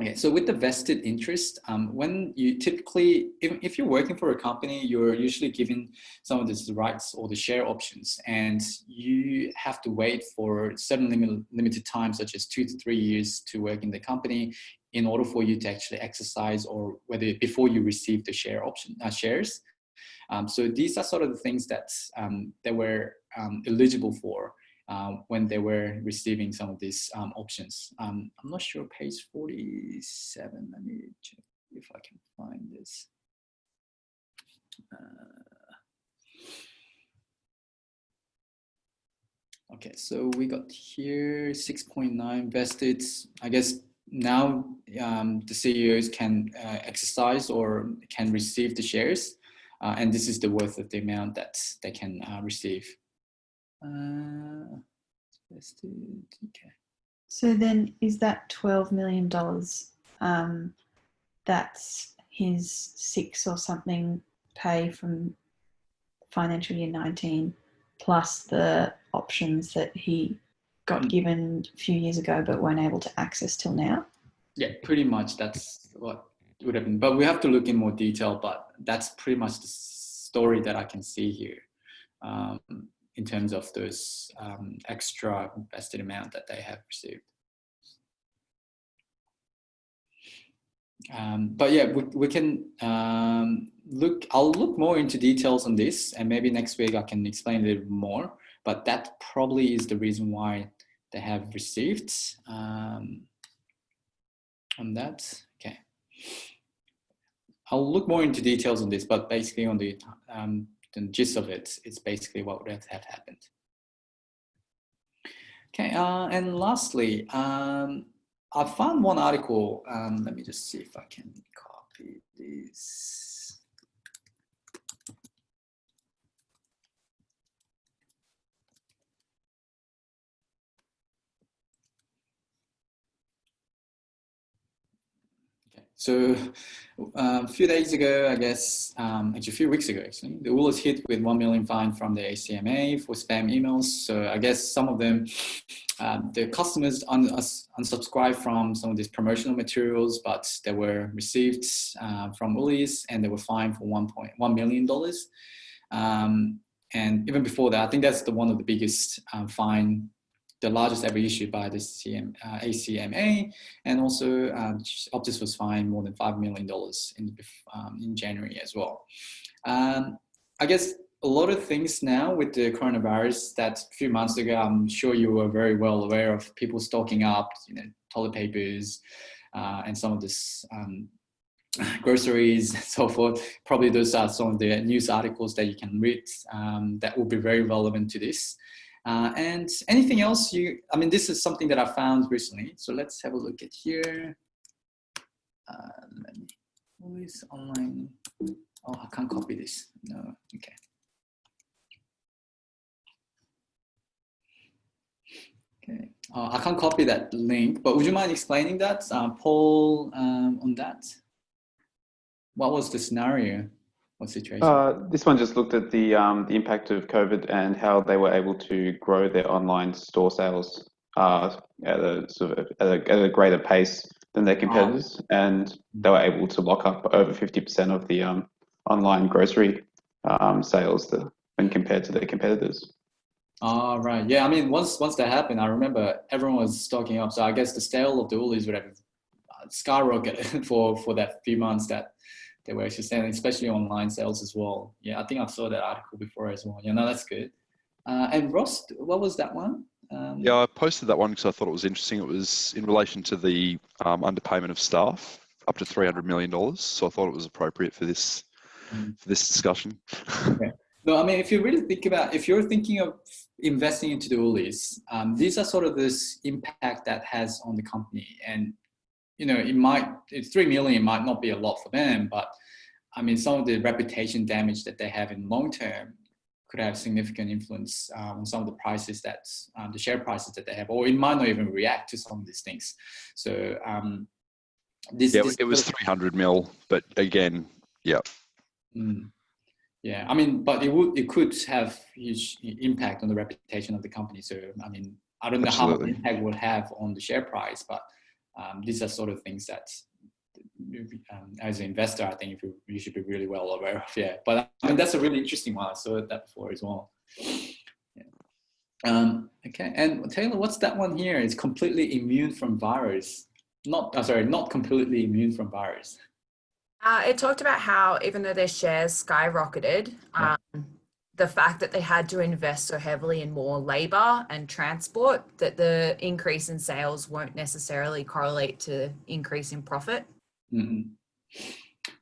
Okay, so with the vested interest, when you typically, if you're working for a company, you're usually given some of these rights or the share options, and you have to wait for certain limited time, such as 2 to 3 years to work in the company in order for you to actually exercise, or whether before you receive the shares. So these are sort of the things that they were eligible for when they were receiving some of these options. I'm not sure, page 47, let me check if I can find this. Okay, so we got here 6.9 vested. I guess now the CEOs can exercise or can receive the shares, and this is the worth of the amount that they can receive. Okay. So then is that $12 million, that's his 6 or something pay from financial year 19 plus the options that he got given a few years ago but weren't able to access till now? Yeah, pretty much that's what would have been, but we have to look in more detail, but that's pretty much the story that I can see here. In terms of those extra vested amount that they have received. But yeah, we can I'll look more into details on this, and maybe next week I can explain a little more, but that probably is the reason why they have received on that. Okay. I'll look more into details on this, but basically on the gist of it, it's basically what would have happened. Okay, and lastly, I found one article. Let me just see if I can copy this. Okay, so a few days ago, I guess, actually a few weeks ago, actually, the Wool was hit with 1 million fine from the ACMA for spam emails. So I guess some of them, the customers unsubscribed from some of these promotional materials, but they were received from Woolies and they were fined for $1 million. And even before that, I think that's one of the biggest fine, the largest ever issued by the ACMA, and also Optus was fined more than $5 million in January as well. I guess a lot of things now with the coronavirus that a few months ago, I'm sure you were very well aware of people stocking up, toilet papers and some of this groceries and so forth. Probably those are some of the news articles that you can read that will be very relevant to this. And anything else this is something that I found recently. So let's have a look at here. Let me, always online. Oh, I can't copy this. No, okay. Okay, I can't copy that link, but would you mind explaining that, Paul, on that? What was the scenario? What situation? This one just looked at the impact of COVID and how they were able to grow their online store sales at a greater pace than their competitors, and they were able to lock up over 50% of the online grocery sales when compared to their competitors. Oh, right. Yeah, I mean, once that happened, I remember everyone was stocking up. So I guess the sale of the Woolies would have skyrocketed for that few months that they were actually selling, especially online sales as well. Yeah, I think I saw that article before as well. Yeah, no, that's good. And Ross, what was that one? Yeah, I posted that one because I thought it was interesting. It was in relation to the underpayment of staff, up to $300 million. So I thought it was appropriate for this discussion. Okay. No, I mean, if you really think about, if you're thinking of investing into the Woolies, these are sort of this impact that has on the company. And, it's 3 million might not be a lot for them, but I mean, some of the reputation damage that they have in long term could have significant influence on some of the prices the share prices that they have, or it might not even react to some of these things. So it was 300 mil, but again, yeah. Yeah, I mean, but it could have huge impact on the reputation of the company. So, I mean, I don't know how much impact it will have on the share price, but these are sort of things that, as an investor, I think you should be really well aware of. Yeah, but I mean, that's a really interesting one. I saw that before as well. Yeah. Okay, and Taylor, what's that one here? It's completely immune from virus. Not completely immune from virus. It talked about how even though their shares skyrocketed, the fact that they had to invest so heavily in more labor and transport, that the increase in sales won't necessarily correlate to increase in profit. Mm-hmm.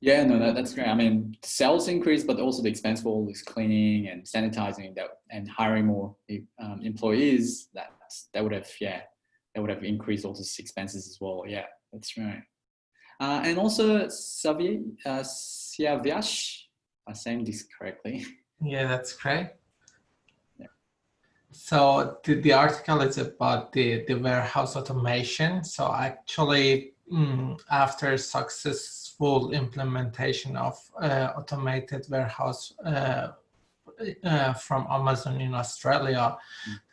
Yeah, no, that's great. I mean, sales increase, but also the expense for all this cleaning and sanitizing and hiring more employees. That would have increased all those expenses as well. Yeah, that's right. And also Siavash, I'm saying this correctly. Yeah, that's correct. Yeah. So the article is about the warehouse automation. So actually, after successful implementation of automated warehouse from Amazon in Australia,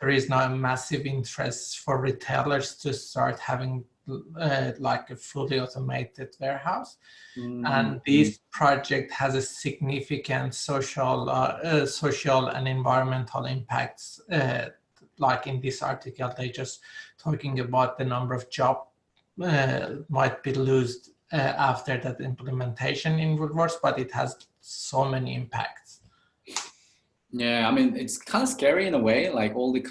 there is now a massive interest for retailers to start having like a fully automated warehouse. And this project has a significant social and environmental impacts. Like in this article, they just talking about the number of jobs might be lost after that implementation in Woolworths, but it has so many impacts. Yeah, I mean, it's kind of scary in a way, like all the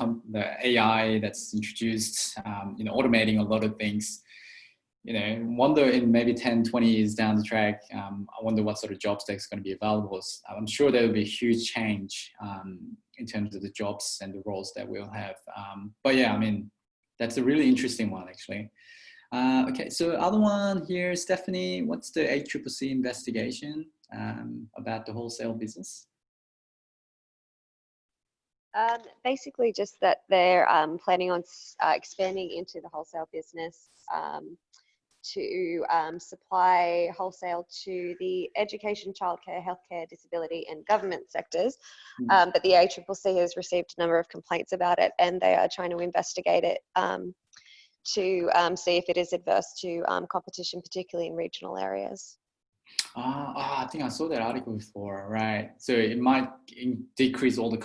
AI that's introduced, automating a lot of things. Wonder in maybe 10, 20 years down the track, I wonder what sort of jobs that's going to be available. I'm sure there will be a huge change in terms of the jobs and the roles that we'll have. But yeah, I mean, that's a really interesting one, actually. Okay, so other one here, Stephanie, what's the ACCC investigation about the wholesale business? Basically just that they're planning on expanding into the wholesale business to supply wholesale to the education, childcare, healthcare, disability and government sectors. But the ACCC has received a number of complaints about it, and they are trying to investigate it to see if it is adverse to competition, particularly in regional areas. I think I saw that article before, right? So it might decrease all the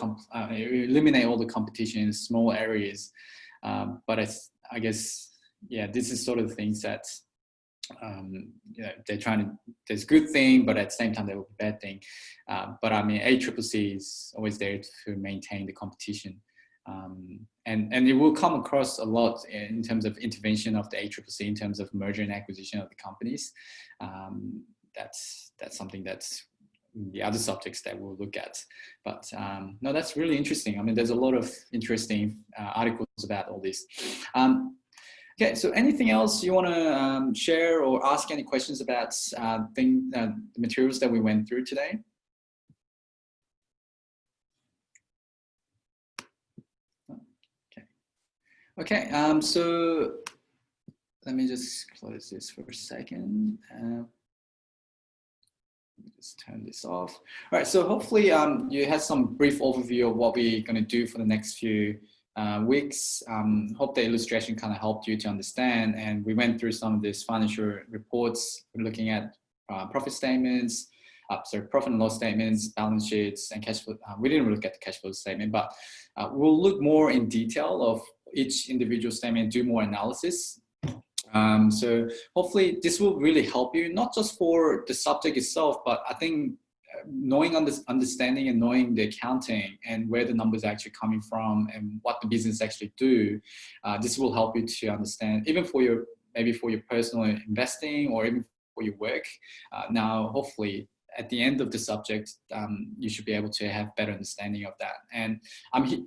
eliminate all the competition in small areas, but I guess, yeah, this is sort of the things that they're trying to. There's good thing, but at the same time there will be bad thing. But I mean, ACCC is always there to maintain the competition, and it will come across a lot in terms of intervention of the ACCC in terms of merger and acquisition of the companies. That's something that's the other subjects that we'll look at. But no, that's really interesting. I mean, there's a lot of interesting articles about all this. Okay, so anything else you want to share or ask any questions about the materials that we went through today? Okay, so let me just close this for a second. Just turn this off. All right, so hopefully you had some brief overview of what we're going to do for the next few weeks. Hope the illustration kind of helped you to understand. And we went through some of these financial reports. We're looking at profit statements, profit and loss statements, balance sheets, and cash flow. We didn't look at the cash flow statement, but we'll look more in detail of each individual statement and do more analysis. So hopefully this will really help you, not just for the subject itself, but I think knowing understanding and knowing the accounting and where the numbers are actually coming from and what the business actually do, this will help you to understand, even for your, maybe for your personal investing or even for your work. Now, hopefully at the end of the subject, you should be able to have better understanding of that. And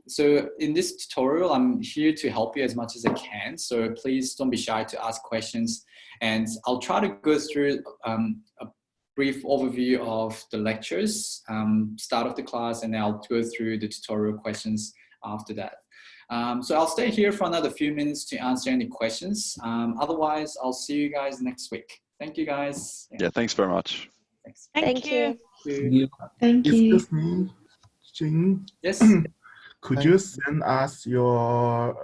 so in this tutorial, I'm here to help you as much as I can. So please don't be shy to ask questions. And I'll try to go through a brief overview of the lectures, start of the class, and I'll go through the tutorial questions after that. So I'll stay here for another few minutes to answer any questions. Otherwise, I'll see you guys next week. Thank you, guys. Yeah, thanks very much. Thanks. Thank you. Thank you. Excuse me, Jing. Yes. Could you send us your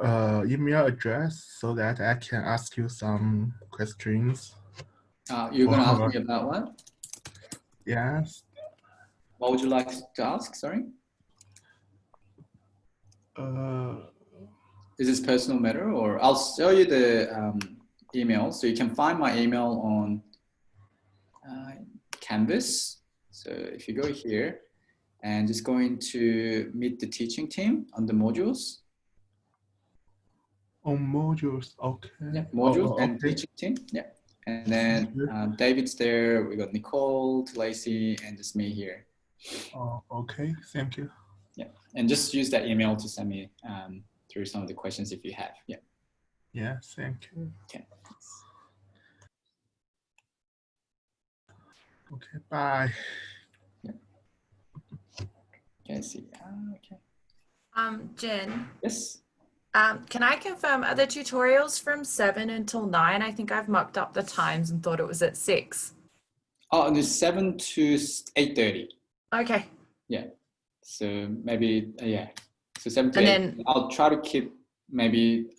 email address so that I can ask you some questions? You're going to ask me about what? Yes. What would you like to ask? Sorry. Is this personal matter, or I'll show you the email, so you can find my email on Canvas. So if you go here and just go into Meet the Teaching Team under modules. On modules, okay. Yeah, modules and okay. Teaching Team. Yeah. And then David's there. We got Nicole, Lacey, and just me here. Oh, okay. Thank you. Yeah, and just use that email to send me through some of the questions if you have. Yeah. Yeah, thank you. Okay. Okay, bye. Yeah. Okay, I see. Okay. Jen. Yes. Can I confirm, are the tutorials from 7 until 9? I think I've mucked up the times and thought it was at 6. Oh, and it's 7 to 8:30. Okay. Yeah. So maybe, yeah. So 7 to And 8. then I'll try to keep maybe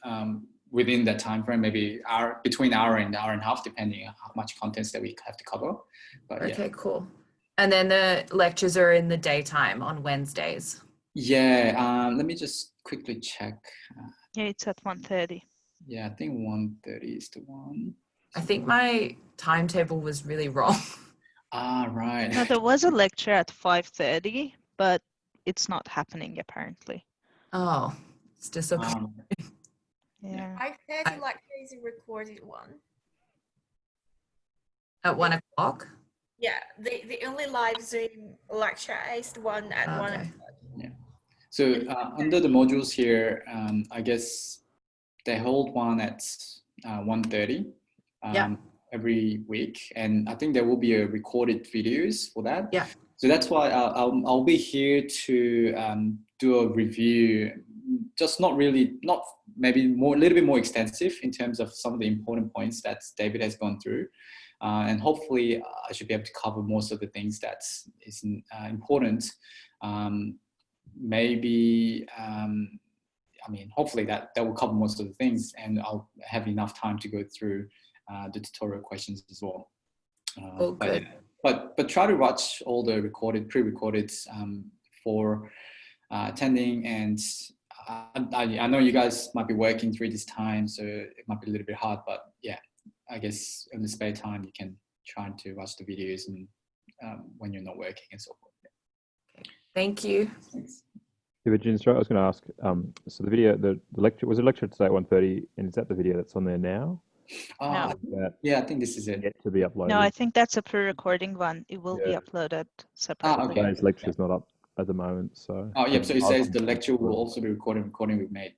within that time frame, maybe between hour and hour and a half, depending on how much contents that we have to cover. But okay, yeah. cool. And then the lectures are in the daytime on Wednesdays. Yeah. Let me just quickly check. Yeah, it's at 1:30. Yeah, I think 1:30 is the one. I think my timetable was really wrong. Right. No, there was a lecture at 5:30, but it's not happening apparently. Oh, it's disappointing. Yeah. 5:30 lecture is a recorded one. At 1 o'clock? Yeah, the only live Zoom lecture is the one at 1 o'clock. Yeah. So under the modules here, I guess they hold one at 1:30 every week, and I think there will be a recorded videos for that. Yeah. So that's why I'll be here to do a review, just not maybe a little bit more extensive in terms of some of the important points that David has gone through. And hopefully I should be able to cover most of the things that is important. Maybe, I mean, hopefully that will cover most of the things, and I'll have enough time to go through the tutorial questions as well. Oh, good. But try to watch all the pre-recorded for attending, and I know you guys might be working through this time, so it might be a little bit hard, but yeah, I guess in the spare time you can try to watch the videos and when you're not working and so forth. Thank you. Thanks. Yeah, but Jen, sorry, I was going to ask, so the video, the lecture, was a lecture today at 1:30, and is that the video that's on there now? No. Yeah, I think this is it. Yet to be uploaded. No, I think that's a pre-recording one. It will be uploaded separately. okay. Today's lecture is not up at the moment, so. Oh, yeah. So it I'll says come the to lecture will it. also be recording we've made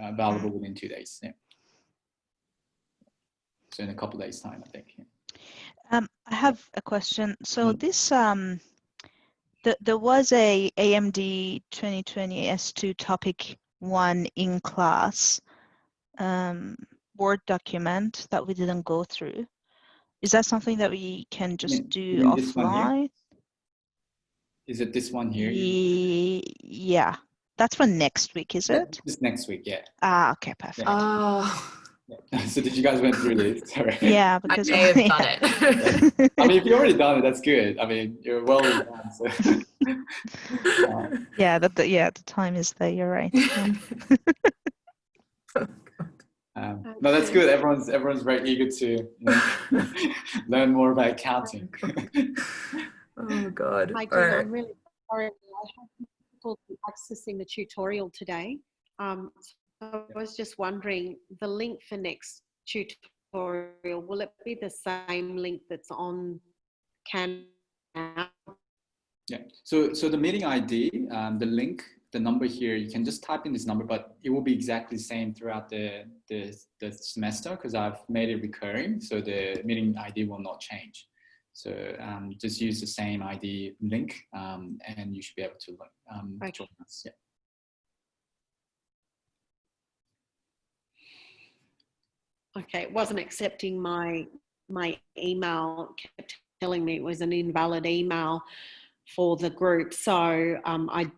available within 2 days. Yeah. So in a couple of days' time, I think. Yeah. I have a question. So this there was a AMD 2020 S2 topic 1 in class Word document that we didn't go through. Is that something that we can just do mean this one here? offline? Is it this one here? Yeah, that's for next week, is it? This next week, yeah. Ah, okay, perfect. Yeah. So did you guys went through this? Sorry. Yeah, because I may have done it. I mean, if you already done it, that's good. I mean, you're well done. So. Yeah, the time is there. You're right. No, that's good. Everyone's very eager to learn more about accounting. Oh God! Hi, Glenn, I'm really sorry. I had difficulty accessing the tutorial today. So I was just wondering, the link for next tutorial, will it be the same link that's on Canva? Yeah. So the meeting ID, the link, the number here, you can just type in this number, but it will be exactly the same throughout the semester because I've made it recurring. So the meeting ID will not change. So just use the same ID link and you should be able to join us. Yeah. Okay, it wasn't accepting my email, kept telling me it was an invalid email for the group. So I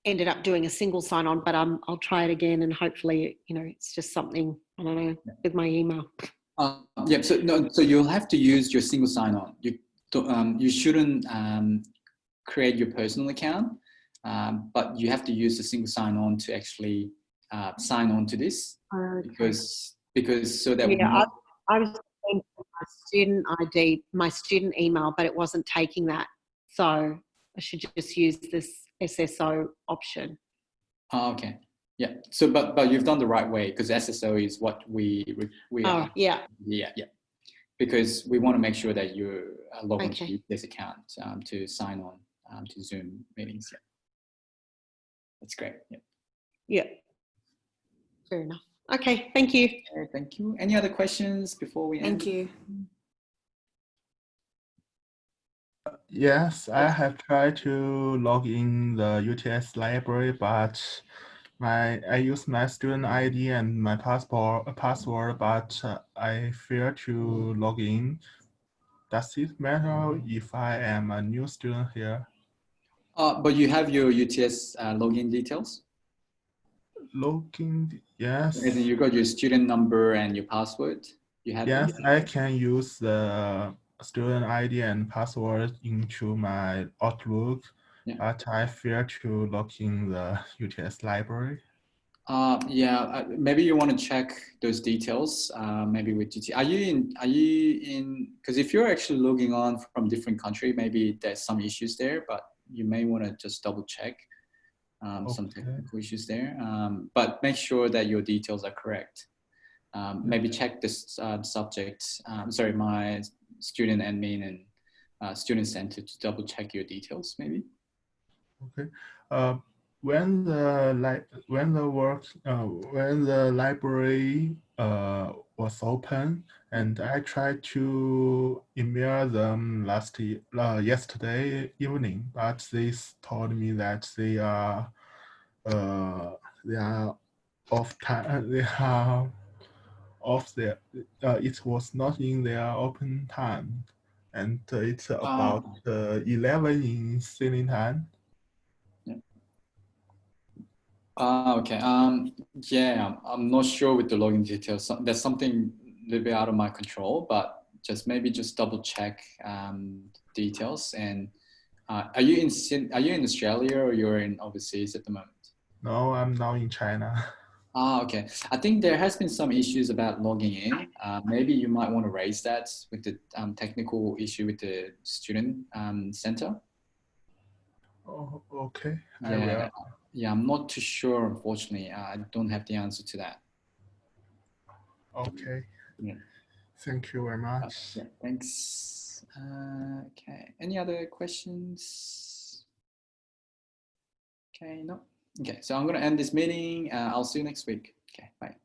ended up doing a single sign-on, but I'll try it again and hopefully, it's just something, I don't know, with my email. Yeah, so you'll have to use your single sign-on. You shouldn't create your personal account, but you have to use the single sign-on to actually sign on to this because so that I was saying my student ID, my student email, but it wasn't taking that. So I should just use this SSO option. Oh, okay. Yeah. So, but you've done the right way because SSO is what we are. Yeah. Yeah. Because we want to make sure that you're logged into this account to sign on to Zoom meetings. Yeah. That's great. Yeah. Yeah. Fair enough. Okay. Thank you. Thank you. Any other questions before we end? Thank you. Yes, I have tried to log in the UTS library, but I use my student ID and my password, but I fail to log in. Does it matter if I am a new student here? But you have your UTS login details? Login, yes. And then you got your student number and your password? You have Yes, I can use the student ID and password into my Outlook, but I fail to log in the UTS library. Maybe you want to check those details. Maybe with GT. Are you in? Because if you're actually logging on from different country, maybe there's some issues there. But you may want to just double check some technical issues there. But make sure that your details are correct. Maybe check this subject. My student admin and student center to double check your details. Maybe. Okay. When the library was open, and I tried to email them yesterday evening, but they told me that they are off time. They are off their. It was not in their open time, and it's about 11 in Sydney time. Okay. I'm not sure with the login details. There's something a little bit out of my control, but maybe double check details. And are you in Australia or you're in overseas at the moment? No, I'm now in China. Okay. I think there has been some issues about logging in. Maybe you might want to raise that with the technical issue with the student center. Oh, okay. Yeah, I'm not too sure, unfortunately. I don't have the answer to that. Okay. Yeah. Thank you very much. Yeah, thanks. Okay, any other questions? Okay, no. Okay, so I'm going to end this meeting. I'll see you next week. Okay, bye.